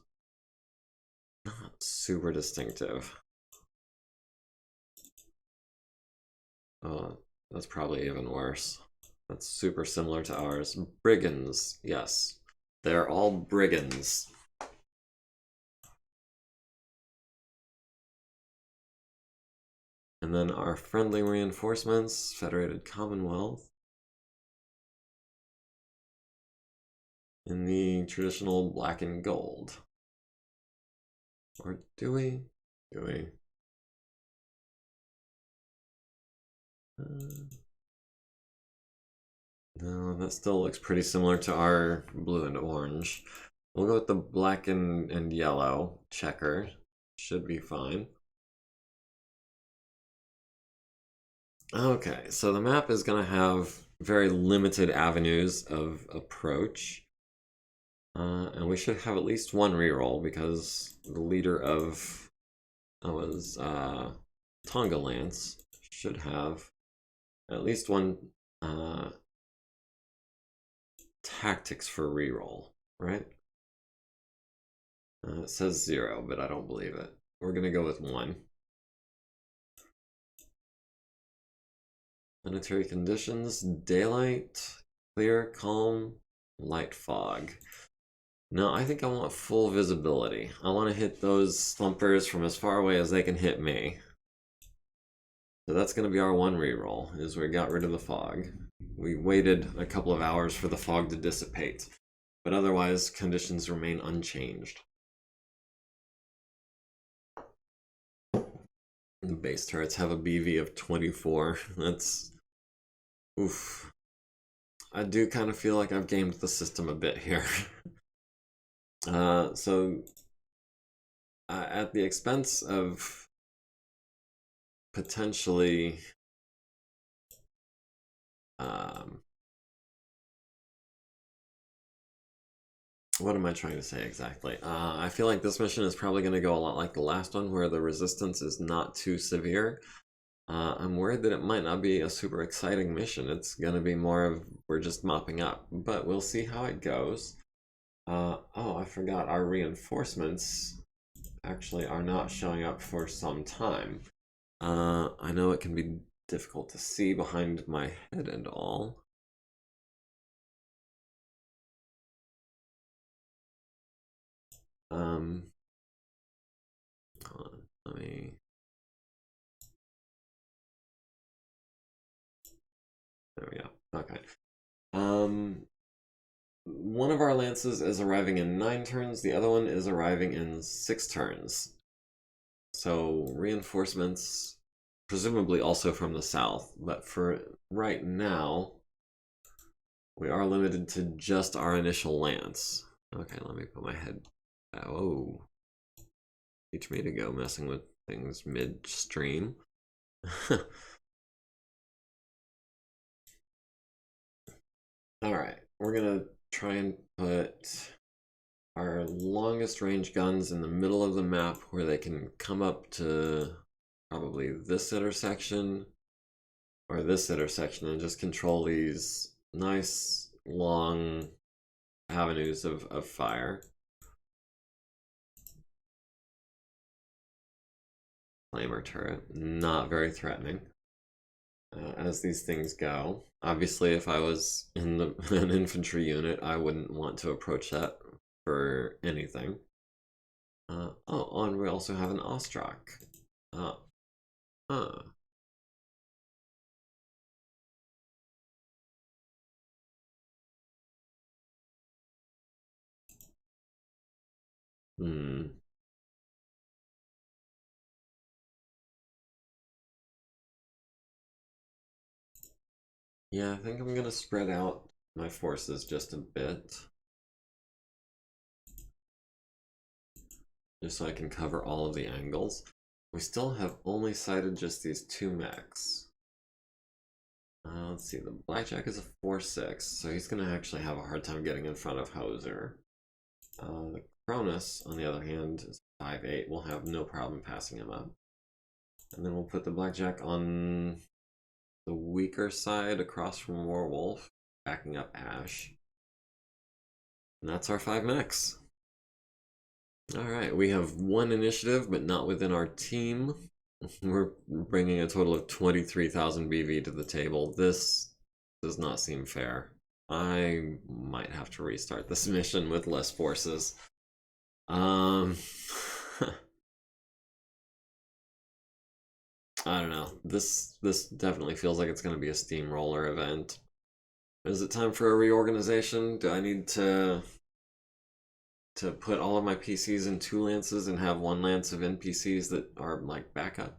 [SPEAKER 1] Not super distinctive. Oh, that's probably even worse. That's super similar to ours. Brigands, yes. They're all brigands. And then our friendly reinforcements, Federated Commonwealth. In the traditional black and gold. Or do we? Do we? No, that still looks pretty similar to our blue and orange. We'll go with the black and yellow checker. Should be fine. Okay, so the map is going to have very limited avenues of approach. And we should have at least one reroll because the leader of Tonga Lance should have at least one tactics for reroll, right? It says 0, but I don't believe it. We're gonna go with 1. Planetary conditions, daylight, clear, calm, light fog. No, I think I want full visibility. I want to hit those thumpers from as far away as they can hit me. So that's going to be our one reroll, is we got rid of the fog. We waited a couple of hours for the fog to dissipate, but otherwise conditions remain unchanged. The base turrets have a BV of 24. That's... oof. I do kind of feel like I've gamed the system a bit here. So at the expense of potentially what am I trying to say exactly? I feel like this mission is probably going to go a lot like the last one, where the resistance is not too severe. I'm worried that it might not be a super exciting mission. It's going to be more of we're just mopping up, but we'll see how it goes. Oh, I forgot, our reinforcements actually are not showing up for some time. I know it can be difficult to see behind my head and all. Hold on, let me... there we go. Okay. One of our lances is arriving in 9 turns, the other one is arriving in 6 turns. So reinforcements, presumably also from the south, but for right now, we are limited to just our initial lance. Okay, let me put my head... oh. Teach me to go messing with things midstream. Alright, we're gonna try and put our longest range guns in the middle of the map where they can come up to probably this intersection or this intersection and just control these nice long avenues of fire. Flamer turret, not very threatening as these things go. Obviously, if I was in an infantry unit, I wouldn't want to approach that for anything. Oh, and we also have an Ostrak. Yeah, I think I'm gonna spread out my forces just a bit. Just so I can cover all of the angles. We still have only sighted just these 2 mechs. Let's see, the Blackjack is a 4-6, so he's gonna actually have a hard time getting in front of Hoser. The Cronus, on the other hand, is 5-8. We'll have no problem passing him up. And then we'll put the Blackjack on the weaker side across from Warwolf, backing up Ash. And that's our 5 mechs. Alright, we have 1 initiative, but not within our team. We're bringing a total of 23,000 BV to the table. This does not seem fair. I might have to restart this mission with less forces. I don't know. This definitely feels like it's going to be a steamroller event. Is it time for a reorganization? Do I need to put all of my PCs in 2 lances and have 1 lance of NPCs that are like backup?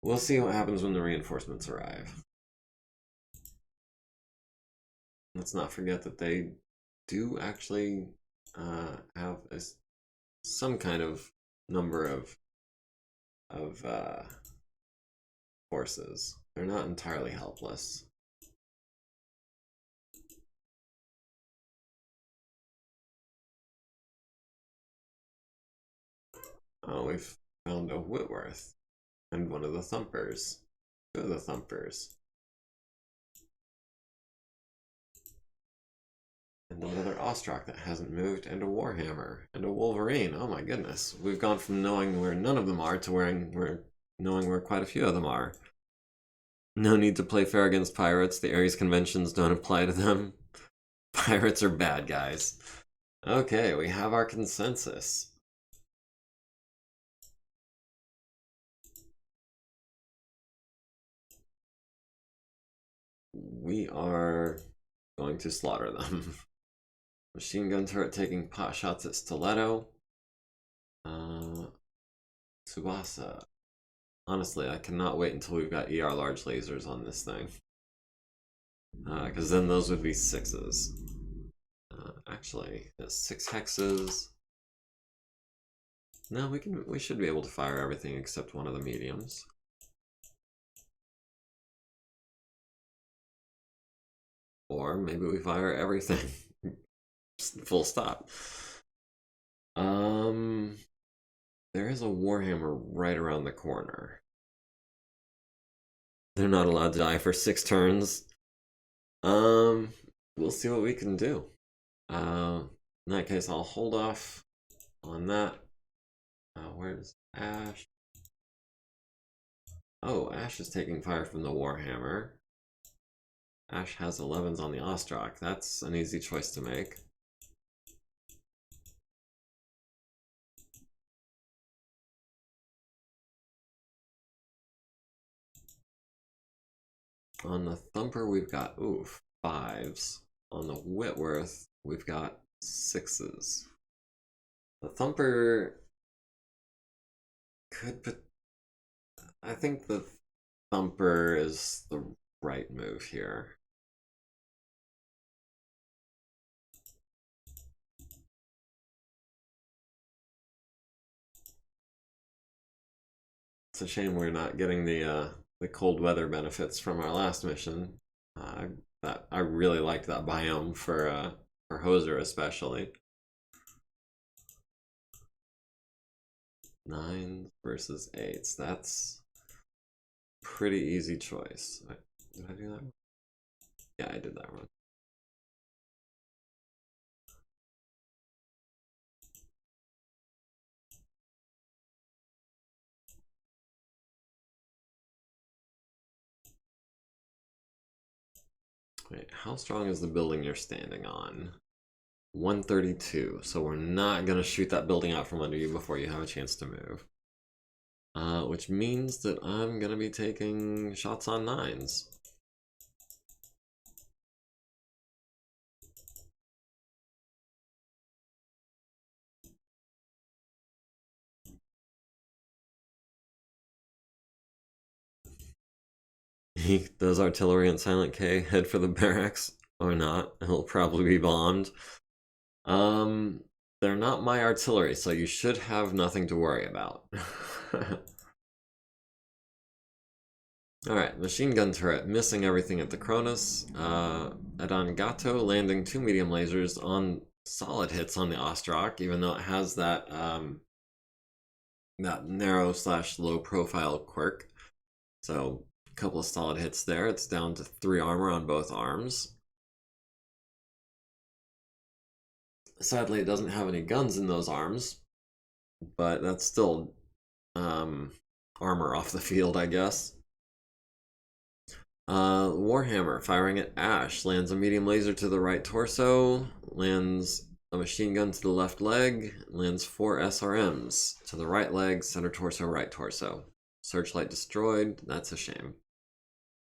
[SPEAKER 1] We'll see what happens when the reinforcements arrive. Let's not forget that they do actually have some kind of number of forces. They're not entirely helpless. Oh, we've found a Whitworth and one of the Thumpers. 2 of the Thumpers. And another Ostrak that hasn't moved, and a Warhammer, and a Wolverine. Oh my goodness. We've gone from knowing where none of them are to knowing where quite a few of them are. No need to play fair against pirates. The Ares conventions don't apply to them. Pirates are bad guys. Okay, we have our consensus. We are going to slaughter them. Machine gun turret taking pot shots at Stiletto. Tsubasa. Honestly, I cannot wait until we've got ER large lasers on this thing. Because then those would be 6s. Actually, 6 hexes. No, we should be able to fire everything except one of the mediums. Or maybe we fire everything. Full stop. There is a Warhammer right around the corner. They're not allowed to die for 6 turns. We'll see what we can do. In that case, I'll hold off on that. Where's Ash? Oh, Ash is taking fire from the Warhammer. Ash has 11s on the Ostrak. That's an easy choice to make. On the Thumper, we've got, 5s. On the Whitworth, we've got 6s. The Thumper could put... I think the Thumper is the right move here. It's a shame we're not getting the cold weather benefits from our last mission. I really liked that biome for Hoser especially. 9s versus 8s. That's pretty easy choice. Did I do that? Yeah, I did that wrong. Wait, how strong is the building you're standing on? 132. So we're not going to shoot that building out from under you before you have a chance to move. Which means that I'm going to be taking shots on 9s. Does artillery and Silent K head for the barracks or not? He'll probably be bombed. They're not my artillery, so you should have nothing to worry about. Alright, machine gun turret, missing everything at the Cronus. Adangato landing 2 medium lasers on solid hits on the Ostrak, even though it has that that narrow / low profile quirk. So a couple of solid hits there. It's down to 3 armor on both arms. Sadly, it doesn't have any guns in those arms, but that's still armor off the field, I guess. Warhammer firing at Ash lands a medium laser to the right torso, lands a machine gun to the left leg, lands 4 SRMs to the right leg, center torso, right torso. Searchlight destroyed. That's a shame.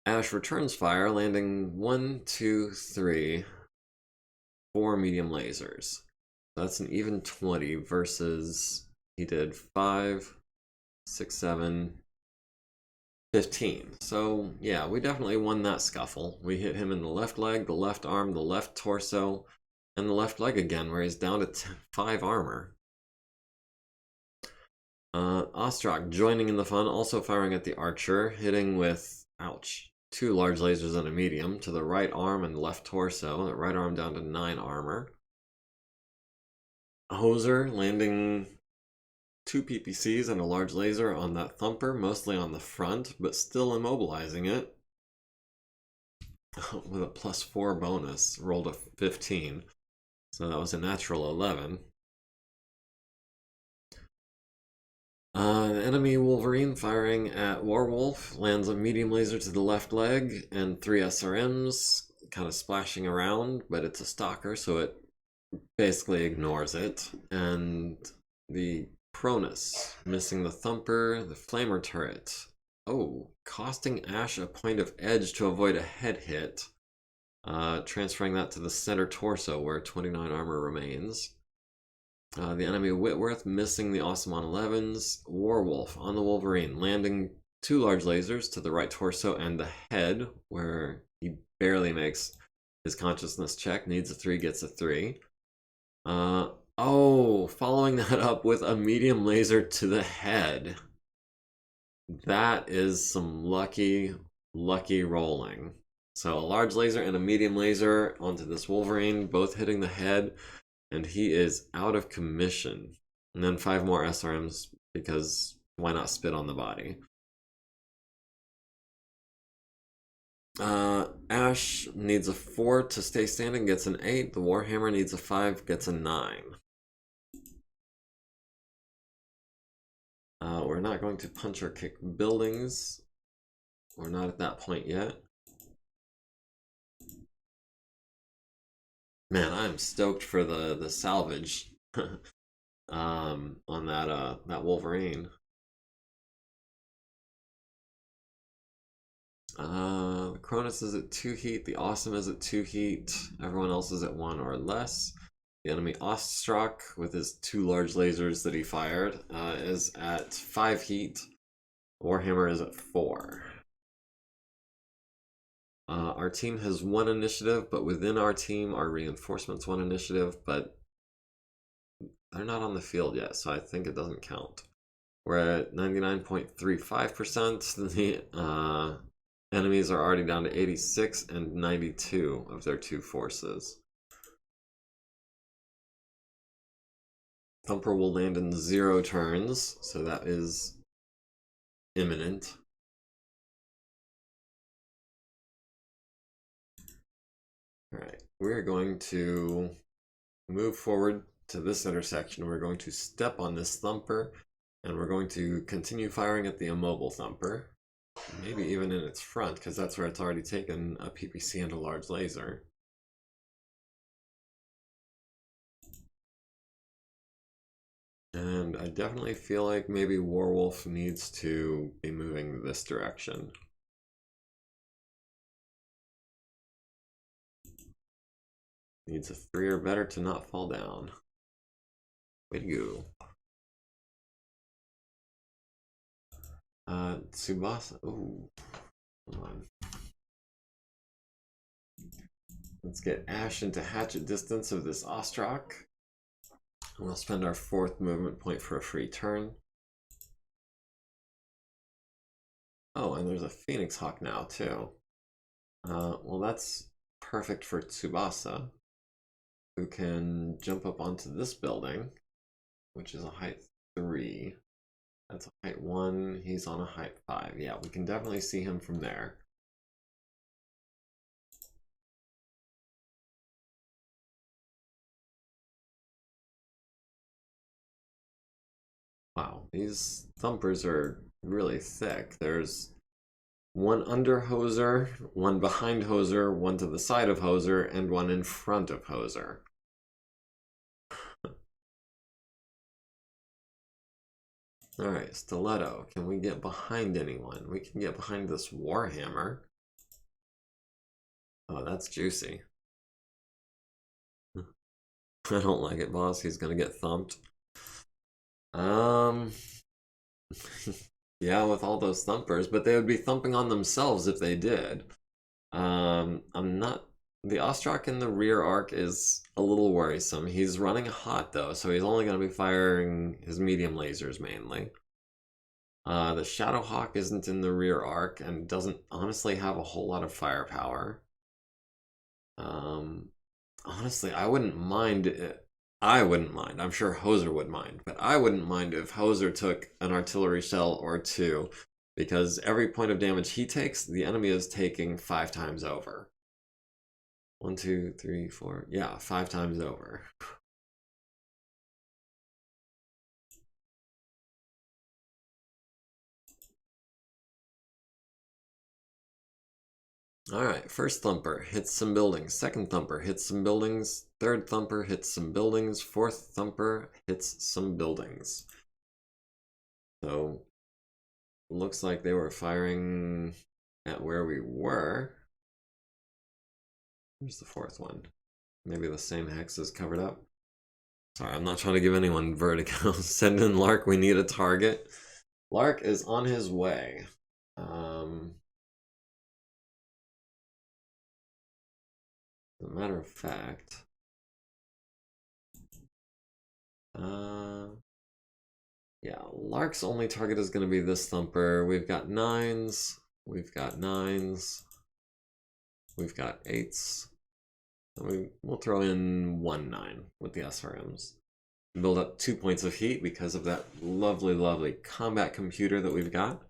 [SPEAKER 1] Ash returns fire, landing 1, 2, 3, 4 medium lasers. That's an even 20 versus he did 5, 6, 7, 15. So yeah, we definitely won that scuffle. We hit him in the left leg, the left arm, the left torso, and the left leg again, where he's down to 5 armor. Ostrak joining in the fun, also firing at the archer, hitting with, ouch, 2 large lasers and a medium to the right arm and left torso. The right arm down to 9 armor. Hoser landing 2 PPCs and a large laser on that Thumper, mostly on the front, but still immobilizing it. With a +4 bonus, rolled a 15. So that was a natural 11. The enemy Wolverine firing at Warwolf lands a medium laser to the left leg and 3 SRMs, kind of splashing around, but it's a stalker, so it basically ignores it. And the Cronus missing the Thumper, the Flamer turret. Oh, costing Ash a point of edge to avoid a head hit. Transferring that to the center torso where 29 armor remains. The enemy Whitworth missing the Awesome on 11s. Warwolf on the Wolverine, landing 2 large lasers to the right torso and the head, where he barely makes his consciousness check. Needs a 3, gets a 3. Oh, following that up with a medium laser to the head. That is some lucky rolling. So a large laser and a medium laser onto this Wolverine, both hitting the head, and he is out of commission. And then 5 more SRMs, because why not spit on the body? Ash needs a 4 to stay standing, gets an 8. The Warhammer needs a 5, gets a 9. We're not going to punch or kick buildings. We're not at that point yet. Man, I'm stoked for the salvage on that Wolverine. The Cronus is at 2 heat, the Awesome is at 2 heat, everyone else is at 1 or less. The enemy Ostrak, with his 2 large lasers that he fired, is at 5 heat. Warhammer is at 4. Our team has 1 initiative, but within our team, our reinforcements 1 initiative, but they're not on the field yet, so I think it doesn't count. We're at 99.35%. The enemies are already down to 86 and 92 of their 2 forces. Thumper will land in 0 turns, so that is imminent. Alright, we're going to move forward to this intersection. We're going to step on this Thumper, and we're going to continue firing at the immobile Thumper. Maybe even in its front, because that's where it's already taken a PPC and a large laser. And I definitely feel like maybe Warwolf needs to be moving this direction. Needs a 3 or better to not fall down. Way to go. Tsubasa. Ooh. Hold on. Let's get Ash into hatchet distance of this Ostrak. We'll spend our 4th movement point for a free turn. Oh, and there's a Phoenix Hawk now, too. Well, that's perfect for Tsubasa, who can jump up onto this building, which is a height 3. That's a height 1. He's on a height 5. Yeah, we can definitely see him from there. Wow, these thumpers are really thick. There's 1 under Hoser, 1 behind Hoser, 1 to the side of Hoser, and 1 in front of Hoser. Alright, Stiletto. Can we get behind anyone? We can get behind this Warhammer. Oh, that's juicy. I don't like it, boss. He's gonna get thumped. Yeah, with all those thumpers, but they would be thumping on themselves if they did. I'm not... The Ostrak in the rear arc is a little worrisome. He's running hot, though, so he's only going to be firing his medium lasers, mainly. The Shadowhawk isn't in the rear arc and doesn't honestly have a whole lot of firepower. Honestly, I wouldn't mind it. I wouldn't mind. I'm sure Hoser would mind, but I wouldn't mind if Hoser took an artillery shell or 2, because every point of damage he takes, the enemy is taking 5 times over. 1, 2, 3, 4. Yeah, 5 times over. Alright, first thumper hits some buildings, second thumper hits some buildings, third thumper hits some buildings, fourth thumper hits some buildings. So, looks like they were firing at where we were. Where's the fourth one? Maybe the same hex is covered up. Sorry, I'm not trying to give anyone vertigo. Send in Lark, we need a target. Lark is on his way. As a matter of fact, yeah, Lark's only target is going to be this thumper. We've got 9s, we've got 9s, we've got 8s. We'll throw in 1 9 with the SRMs. Build up 2 points of heat because of that lovely, lovely combat computer that we've got.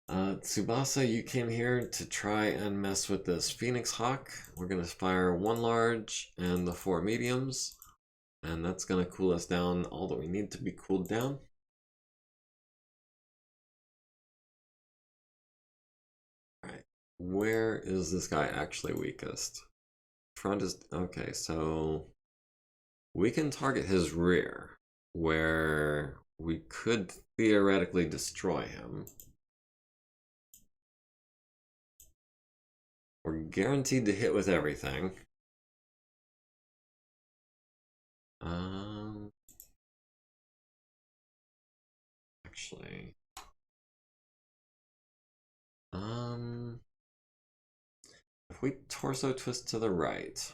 [SPEAKER 1] Tsubasa, you came here to try and mess with this Phoenix Hawk. We're going to fire 1 large and the 4 mediums. And that's going to cool us down all that we need to be cooled down. Alright, where is this guy actually weakest? Front is... okay, so... we can target his rear, where we could theoretically destroy him. We're guaranteed to hit with everything. Actually, if we torso twist to the right,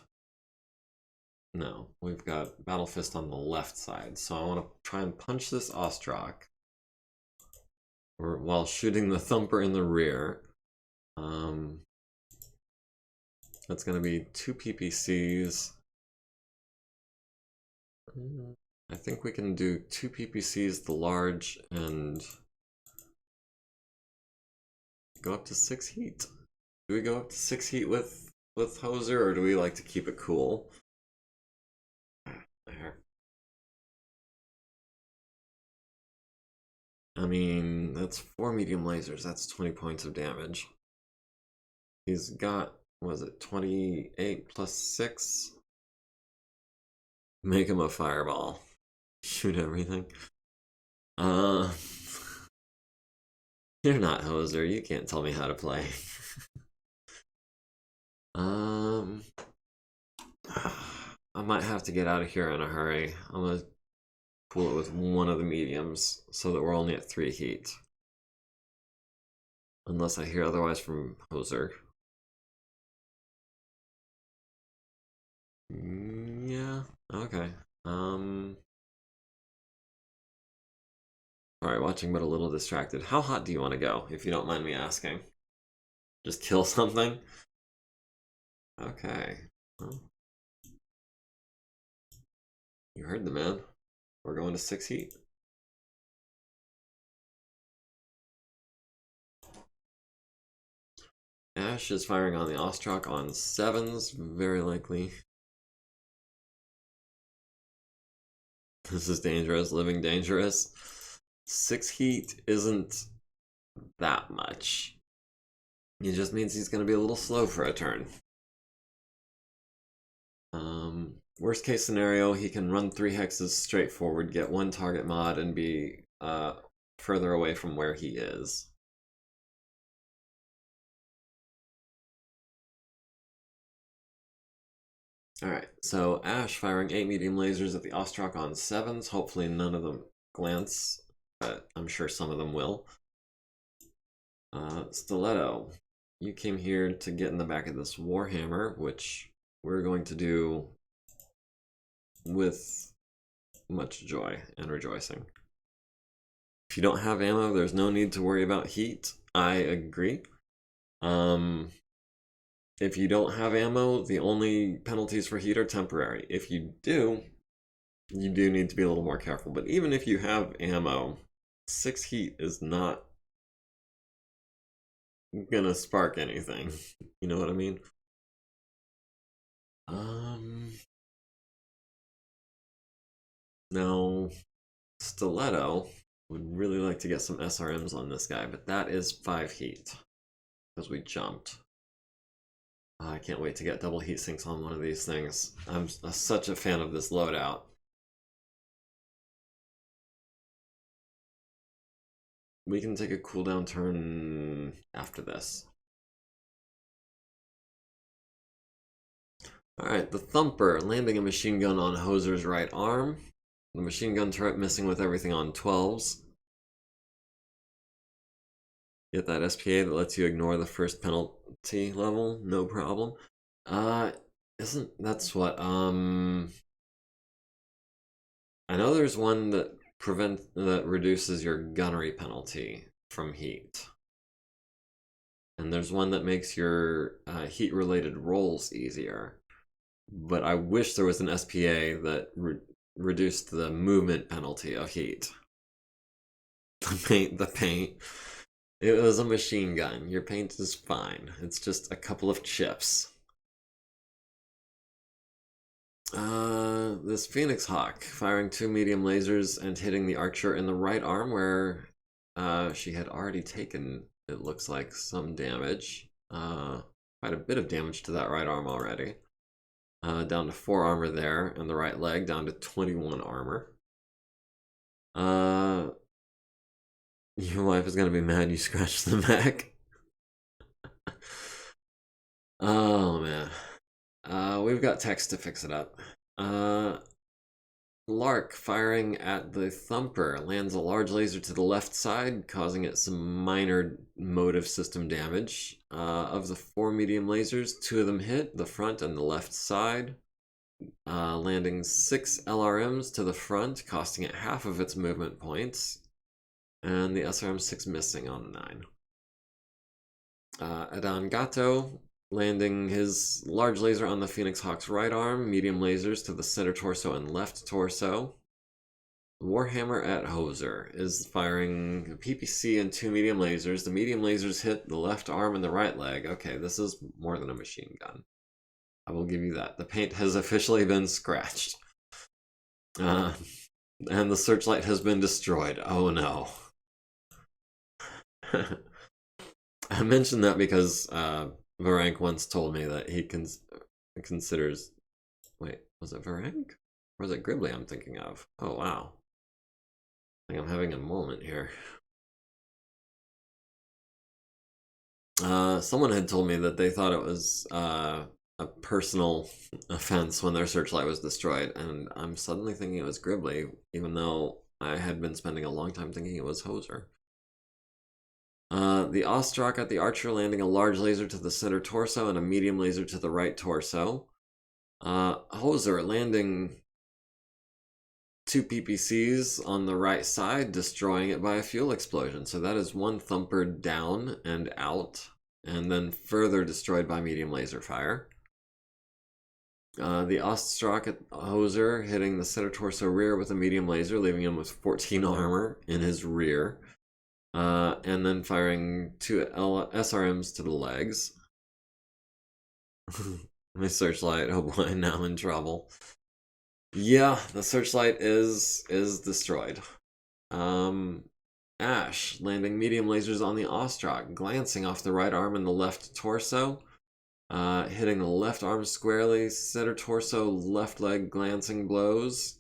[SPEAKER 1] no, we've got Battle Fist on the left side, so I want to try and punch this Ostrak while shooting the Thumper in the rear. That's going to be 2 PPCs. I think we can do 2 PPCs, the large, and go up to 6 heat. Do we go up to 6 heat with Hoser, or do we like to keep it cool? There. I mean, that's 4 medium lasers. That's 20 points of damage. He's got, what was it, 28 plus 6? Make him a fireball. Shoot everything. You're not Hoser. You can't tell me how to play. I might have to get out of here in a hurry. I'm gonna cool it with 1 of the mediums so that we're only at 3 heat. Unless I hear otherwise from Hoser. Yeah, okay. Alright, watching but a little distracted. How hot do you want to go, if you don't mind me asking? Just kill something? Okay. Well, you heard the man. We're going to 6 heat. Ash is firing on the Ostrak on 7s, very likely. This is dangerous, living dangerous. 6 heat isn't that much. It just means he's going to be a little slow for a turn. Worst case scenario, he can run 3 hexes straight forward, get 1 target mod, and be further away from where he is. Alright, so Ash firing 8 medium lasers at the Ostrak on 7s. Hopefully none of them glance, but I'm sure some of them will. Stiletto, you came here to get in the back of this Warhammer, which we're going to do with much joy and rejoicing. If you don't have ammo, there's no need to worry about heat. I agree. If you don't have ammo, the only penalties for heat are temporary. If you do need to be a little more careful. But even if you have ammo, 6 heat is not gonna spark anything. You know what I mean? Now, Stiletto would really like to get some SRMs on this guy, but that is 5 heat. because we jumped. I can't wait to get double heat sinks on one of these things. I'm such a fan of this loadout. We can take a cooldown turn after this. Alright, the Thumper, landing a machine gun on Hoser's right arm. The machine gun turret missing with everything on 12s. Get that SPA that lets you ignore the first penalty level, no problem. That's what, I know there's one that reduces your gunnery penalty from heat. And there's one that makes your heat-related rolls easier. But I wish there was an SPA that reduced the movement penalty of heat. The paint. It was a machine gun. Your paint is fine. It's just a couple of chips. This Phoenix Hawk, firing 2 medium lasers and hitting the archer in the right arm where she had already taken, it looks like, some damage. Quite a bit of damage to that right arm already. Down to 4 armor there, and the right leg down to 21 armor. Your wife is gonna be mad you scratched the mech. Oh man. We've got text to fix it up. Lark, firing at the Thumper, lands a large laser to the left side, causing it some minor motive system damage. Of the 4 medium lasers, 2 of them hit the front and the left side, landing 6 LRMs to the front, costing it half of its movement points, and the SRM-6 missing on 9. Adan Gato, landing his large laser on the Phoenix Hawk's right arm, medium lasers to the center torso and left torso. Warhammer at Hoser is firing a PPC and 2 medium lasers. The medium lasers hit the left arm and the right leg. Okay, this is more than a machine gun. I will give you that. The paint has officially been scratched. And the searchlight has been destroyed. Oh no. I mentioned that because Varank once told me that he considers... Wait, was it Varank? Or was it Gribbly I'm thinking of? Oh, wow. I think I'm having a moment here. Someone had told me that they thought it was a personal offense when their searchlight was destroyed, and I'm suddenly thinking it was Gribbly, even though I had been spending a long time thinking it was Hoser. The Ostrak at the Archer, landing a large laser to the center torso and a medium laser to the right torso. Hoser landing 2 PPCs on the right side, destroying it by a fuel explosion. So that is 1 Thumper down and out, and then further destroyed by medium laser fire. The Ostrak at Hoser hitting the center torso rear with a medium laser, leaving him with 14 armor in his rear. And then firing 2 SRMs to the legs. My searchlight, oh boy, now I'm in trouble. Yeah, the searchlight is destroyed. Ash, landing medium lasers on the Ostrak, glancing off the right arm and the left torso. Hitting the left arm squarely, center torso, left leg glancing blows.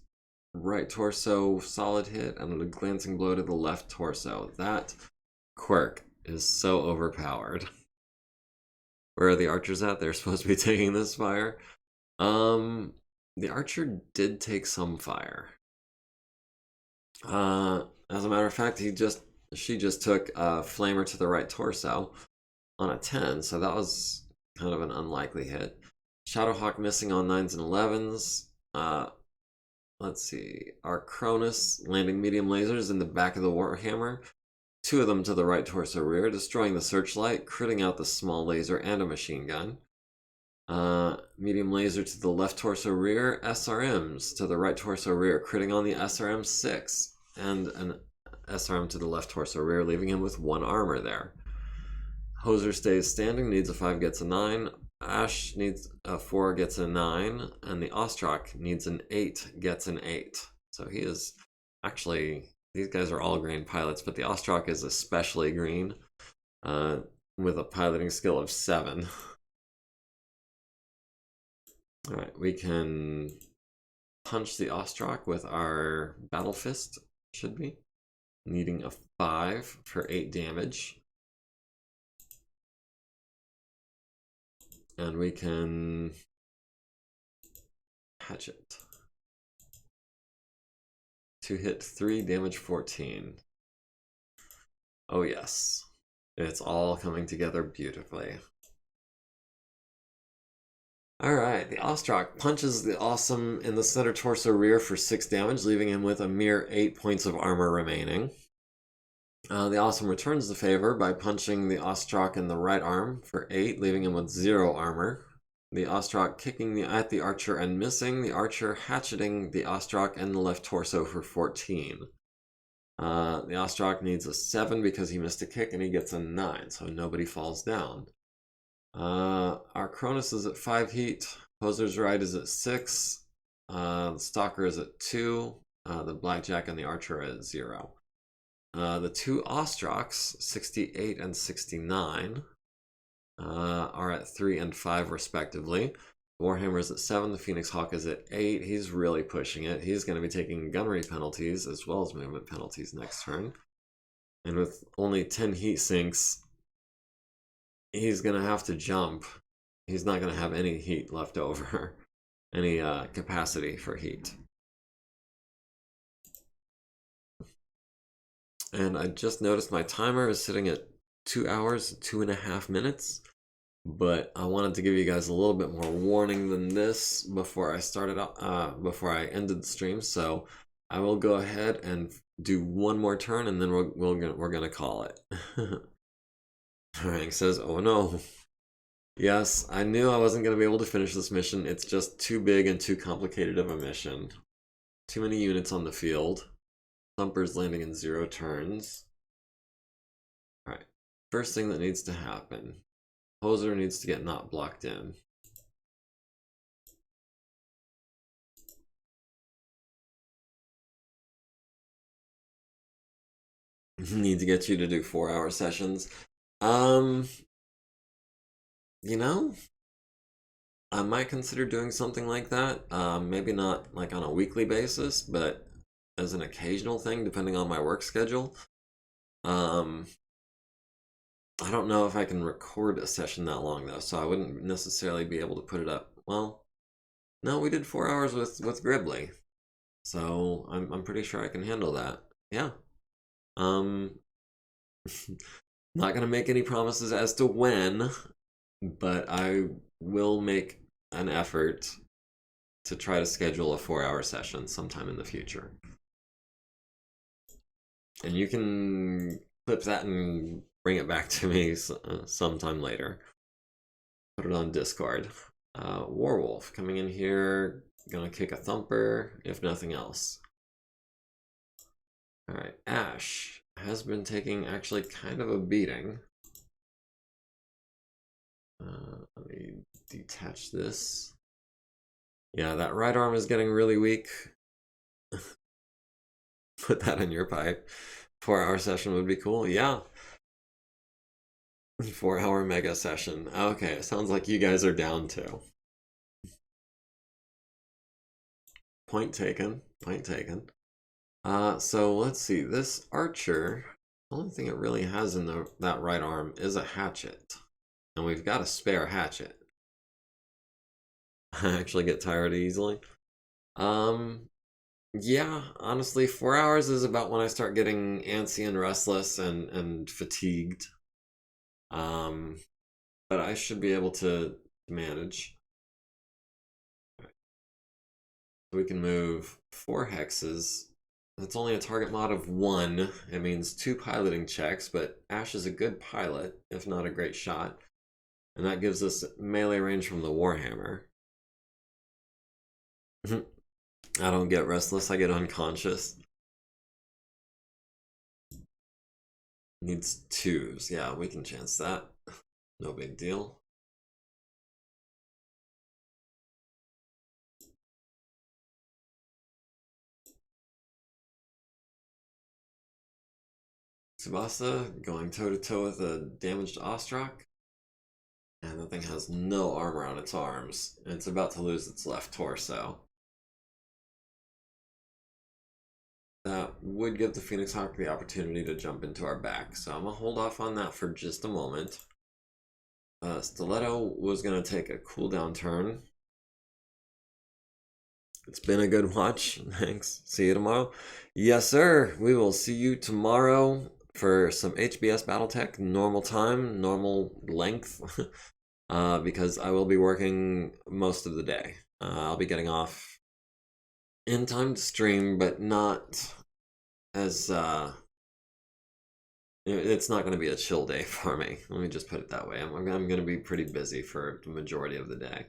[SPEAKER 1] Right torso solid hit and a glancing blow to the left torso. That quirk is so overpowered. Where are the archers at? They're supposed to be taking this fire. The archer did take some fire. As a matter of fact, she just took a flamer to the right torso on a 10, so that was kind of an unlikely hit. Shadowhawk missing on 9s and 11s. Let's see, our Cronus landing medium lasers in the back of the Warhammer. 2 of them to the right torso rear, destroying the searchlight, critting out the small laser and a machine gun. Medium laser to the left torso rear, SRMs to the right torso rear, critting on the SRM-6, and an SRM to the left torso rear, leaving him with 1 armor there. Hoser stays standing, needs a 5, gets a 9. Ash needs a 4, gets a 9, and the Ostrak needs an 8, gets an 8. So he is actually, these guys are all green pilots, but the Ostrak is especially green. with a piloting skill of 7. Alright, we can punch the Ostrak with our Battle Fist, should be. Needing a 5 for 8 damage. And we can hatchet. 2 hit 3, damage 14. Oh yes. It's all coming together beautifully. Alright, the Ostrak punches the Awesome in the center torso rear for 6 damage, leaving him with a mere 8 points of armor remaining. The Awesome returns the favor by punching the Ostrak in the right arm for 8, leaving him with 0 armor. The Ostrak kicking at the Archer and missing, the Archer hatcheting the Ostrak in the left torso for 14. The Ostrak needs a 7 because he missed a kick, and he gets a 9, so nobody falls down. Our Cronus is at 5 heat, Poser's Ride is at 6, the Stalker is at 2, the Blackjack and the Archer are at 0. The 2 Ostraks, 68 and 69, are at 3 and 5 respectively. Warhammer is at 7, the Phoenix Hawk is at 8. He's really pushing it. He's going to be taking gunnery penalties as well as movement penalties next turn. And with only 10 heat sinks, he's going to have to jump. He's not going to have any heat left over, any capacity for heat. And I just noticed my timer is sitting at 2 hours, 2.5 minutes. But I wanted to give you guys a little bit more warning than this before I started, before I ended the stream. So I will go ahead and do one more turn, and then we're gonna call it. Frank says, "Oh no." Yes, I knew I wasn't gonna be able to finish this mission. It's just too big and too complicated of a mission. Too many units on the field. Thumper's landing in 0 turns. All right. First thing that needs to happen. Poser needs to get not blocked in. Need to get you to do 4-hour sessions. You know, I might consider doing something like that. Maybe not like on a weekly basis, but as an occasional thing, depending on my work schedule. I don't know if I can record a session that long though, so I wouldn't necessarily be able to put it up. Well, no, we did 4 hours with Gribbly, so I'm pretty sure I can handle that. Yeah. Not gonna make any promises as to when, but I will make an effort to try to schedule a 4-hour session sometime in the future. And you can clip that and bring it back to me sometime later. Put it on Discord. Warwolf coming in here, gonna kick a thumper, if nothing else. Alright, Ash has been taking actually kind of a beating. Let me detach this. Yeah, that right arm is getting really weak. Put that in your pipe. 4-hour session would be cool. Yeah. 4-hour mega session. Okay, sounds like you guys are down too. Point taken. Point taken. So let's see. This archer, the only thing it really has in that right arm is a hatchet. And we've got a spare hatchet. I actually get tired easily. Yeah, honestly, 4 hours is about when I start getting antsy and restless and fatigued. But I should be able to manage. We can move 4 hexes. That's only a target mod of 1. It means 2 piloting checks, but Ash is a good pilot, if not a great shot. And that gives us melee range from the Warhammer. I don't get restless, I get unconscious. Needs 2s. Yeah, we can chance that. No big deal. Tsubasa going toe to toe with a damaged Ostrak. And the thing has no armor on its arms. And it's about to lose its left torso. That would give the Phoenix Hawk the opportunity to jump into our back. So I'm going to hold off on that for just a moment. Stiletto was going to take a cooldown turn. It's been a good watch. Thanks. See you tomorrow. Yes, sir. We will see you tomorrow for some HBS Battletech. Normal time, normal length. Because I will be working most of the day. I'll be getting off in time to stream, but not as it's not going to be a chill day for me. Let me just put it that way. I'm going to be pretty busy for the majority of the day.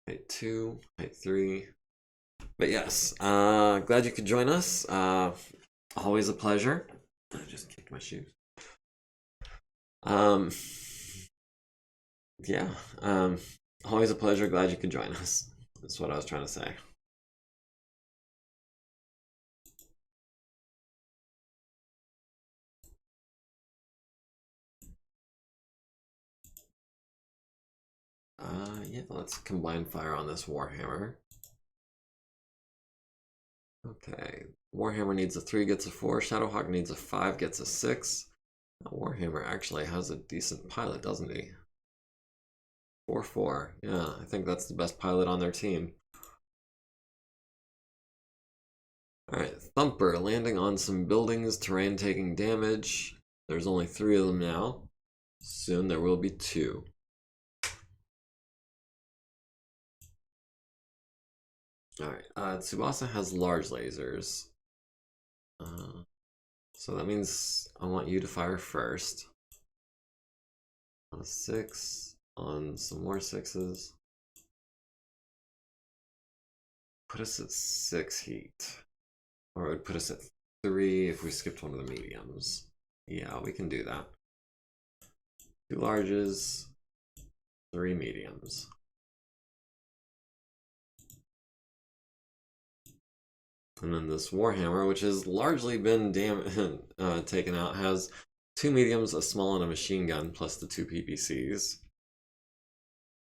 [SPEAKER 1] Height 2, height 3. But yes, glad you could join us. Always a pleasure. I just kicked my shoes. Yeah, always a pleasure. Glad you could join us. That's what I was trying to say. Yeah, let's combine fire on this Warhammer. Okay, Warhammer needs a 3, gets a 4. Shadowhawk needs a 5, gets a 6. Now, Warhammer actually has a decent pilot, doesn't he? 4-4. Yeah, I think that's the best pilot on their team. Alright, Thumper landing on some buildings, terrain taking damage. There's only 3 of them now. Soon there will be 2. Alright, Tsubasa has large lasers. So that means I want you to fire first. On a 6, on some more 6s. Put us at 6 heat. Or it would put us at 3 if we skipped one of the mediums. Yeah, we can do that. 2 larges, 3 mediums. And then this Warhammer, which has largely been taken out, has 2 mediums, a small, and a machine gun, plus the 2 PPCs.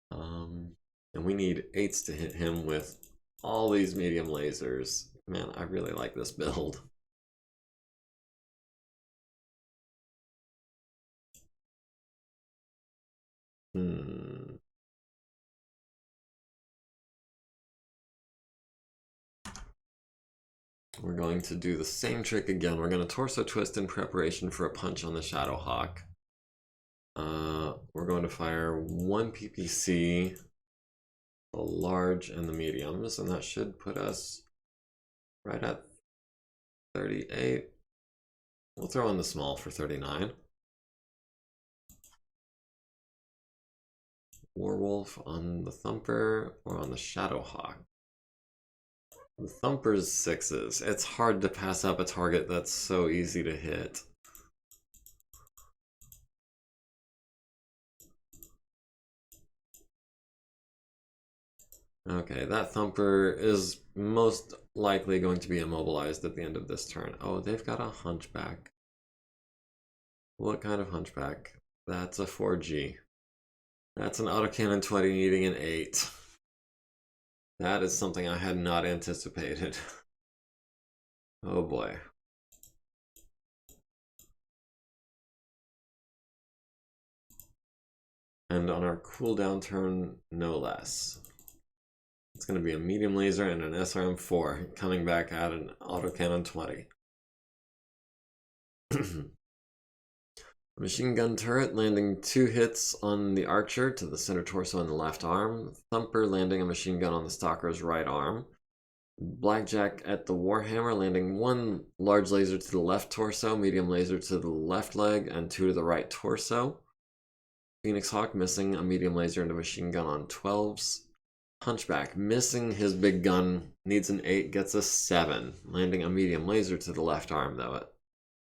[SPEAKER 1] And we need 8s to hit him with all these medium lasers. Man, I really like this build. We're going to do the same trick again. We're going to torso twist in preparation for a punch on the Shadowhawk. We're going to fire 1 PPC, the large and the mediums, and that should put us right at 38. We'll throw in the small for 39. Warwolf on the Thumper or on the Shadowhawk. The Thumper's 6s. It's hard to pass up a target that's so easy to hit. Okay, that Thumper is most likely going to be immobilized at the end of this turn. Oh, they've got a Hunchback. What kind of Hunchback? That's a 4G. That's an autocannon 20 needing an 8. That is something I had not anticipated. Oh boy. And on our cooldown turn, no less. It's going to be a medium laser and an SRM-4 coming back at an autocannon 20. Machine gun turret landing 2 hits on the archer to the center torso and the left arm. Thumper landing a machine gun on the stalker's right arm. Blackjack at the Warhammer landing 1 large laser to the left torso, medium laser to the left leg, and 2 to the right torso. Phoenix Hawk missing a medium laser and a machine gun on 12s. Hunchback missing his big gun, needs an 8, gets a 7, landing a medium laser to the left arm though.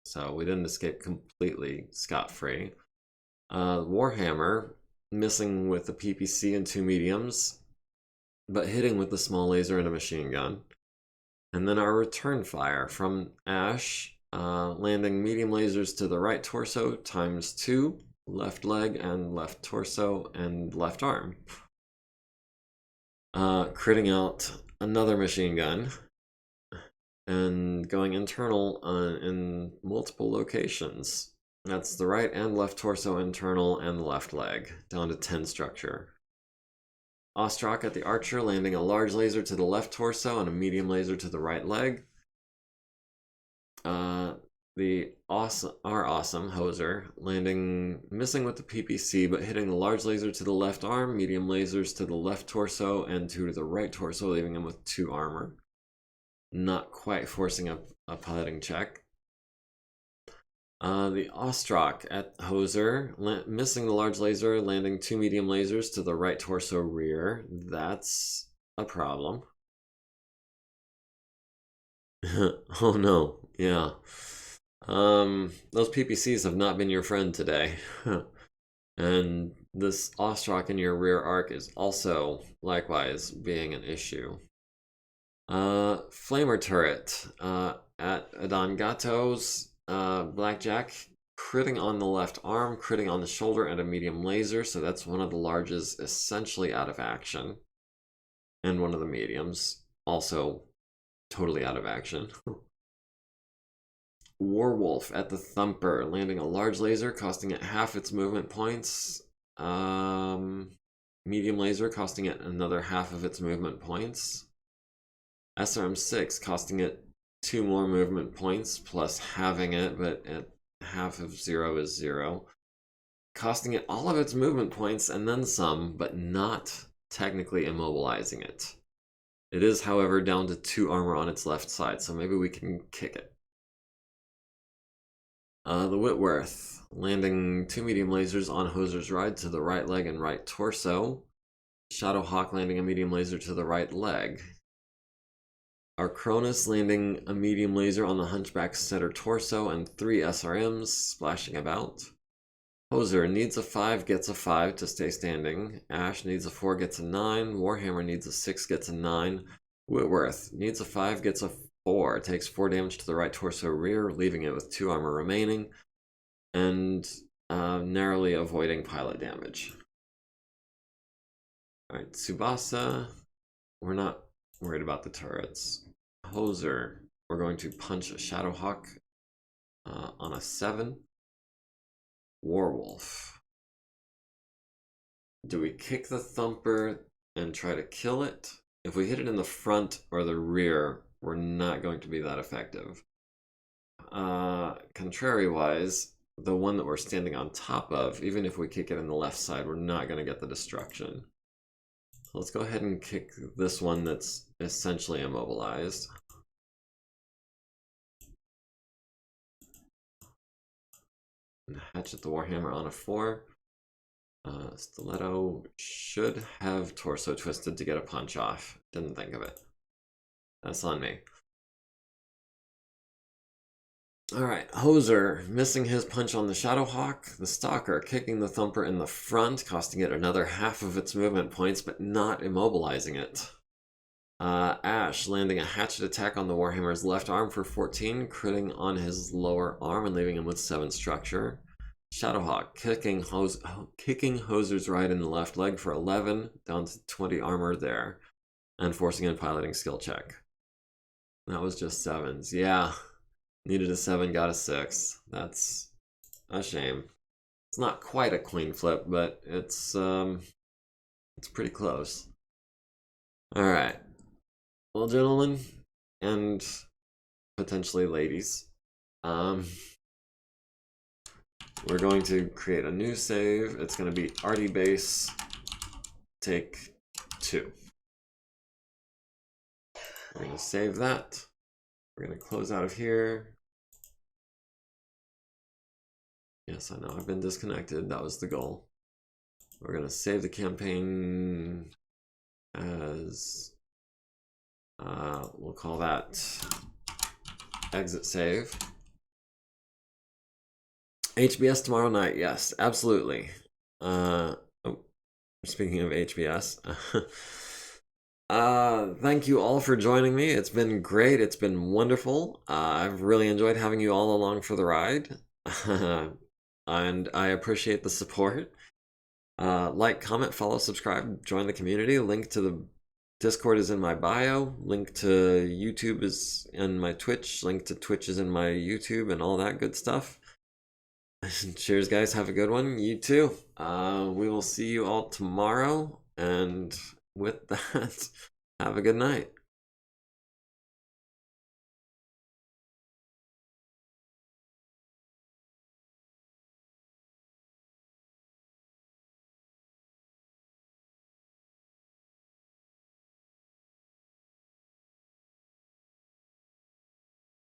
[SPEAKER 1] So we didn't escape completely scot-free. Warhammer missing with the PPC and 2 mediums, but hitting with the small laser and a machine gun. And then our return fire from Ash Landing medium lasers to the right torso ×2, left leg and left torso and left arm. Critting out another machine gun and going internal in multiple locations. That's the right and left torso internal and left leg, down to 10 structure. Ostrak at the archer, landing a large laser to the left torso and a medium laser to the right leg. Our awesome Hoser, landing, missing with the PPC, but hitting the large laser to the left arm, medium lasers to the left torso, and 2 to the right torso, leaving him with 2 armor. Not quite forcing a piloting check. The Ostrak at Hoser, missing the large laser, landing 2 medium lasers to the right torso rear. That's a problem. Oh no, yeah. Those PPCs have not been your friend today. And this Ostrak in your rear arc is also likewise being an issue. Flamer turret at Adangato's Blackjack, critting on the left arm, critting on the shoulder, and a medium laser, so that's one of the larges essentially out of action. And one of the mediums also totally out of action. Warwolf at the Thumper, landing a large laser, costing it half its movement points. Medium laser, costing it another half of its movement points. SRM6, costing it 2 more movement points, plus halving it, but at half of 0 is 0. Costing it all of its movement points and then some, but not technically immobilizing it. It is, however, down to 2 armor on its left side, so maybe we can kick it. The Whitworth, landing 2 medium lasers on Hoser's ride to the right leg and right torso. Shadowhawk landing a medium laser to the right leg. Our Cronus landing a medium laser on the Hunchback's center torso and 3 SRMs splashing about. Hoser needs a 5, gets a 5 to stay standing. Ash needs a 4, gets a 9. Warhammer needs a 6, gets a 9. Whitworth needs a 5, gets a 4. Takes 4 damage to the right torso rear, leaving it with 2 armor remaining. And narrowly avoiding pilot damage. Alright, Tsubasa. We're not worried about the turrets. Hoser. We're going to punch a Shadowhawk on a 7. Warwolf. Do we kick the Thumper and try to kill it? If we hit it in the front or the rear, we're not going to be that effective. Contrary-wise, the one that we're standing on top of, even if we kick it in the left side, we're not going to get the destruction. So let's go ahead and kick this one that's essentially immobilized. And hatchet the Warhammer on a 4. Stiletto should have torso twisted to get a punch off. Didn't think of it. That's on me. Alright, Hoser missing his punch on the Shadowhawk. The Stalker kicking the Thumper in the front, costing it another half of its movement points, but not immobilizing it. Ash landing a hatchet attack on the Warhammer's left arm for 14, critting on his lower arm and leaving him with 7 structure. Shadowhawk kicking Hoser's right in the left leg for 11, down to 20 armor there, and forcing in piloting skill check. That was just 7s. Yeah, needed a 7, got a 6. That's a shame. It's not quite a coin flip, but it's pretty close. All right. Well, gentlemen, and potentially ladies, we're going to create a new save. It's going to be RD base take 2. We're going to save that. We're going to close out of here. Yes, I know I've been disconnected. That was the goal. We're going to save the campaign as we'll call that exit save. HBS tomorrow night, yes, absolutely. Oh, speaking of HBS, Thank you all for joining me. It's been great. It's been wonderful. I've really enjoyed having you all along for the ride. And I appreciate the support. Like, comment, follow, subscribe, join the community. Link to the Discord is in my bio. Link to YouTube is in my Twitch. Link to Twitch is in my YouTube and all that good stuff. Cheers, guys. Have a good one. You too. We will see you all tomorrow. And with that, have a good night.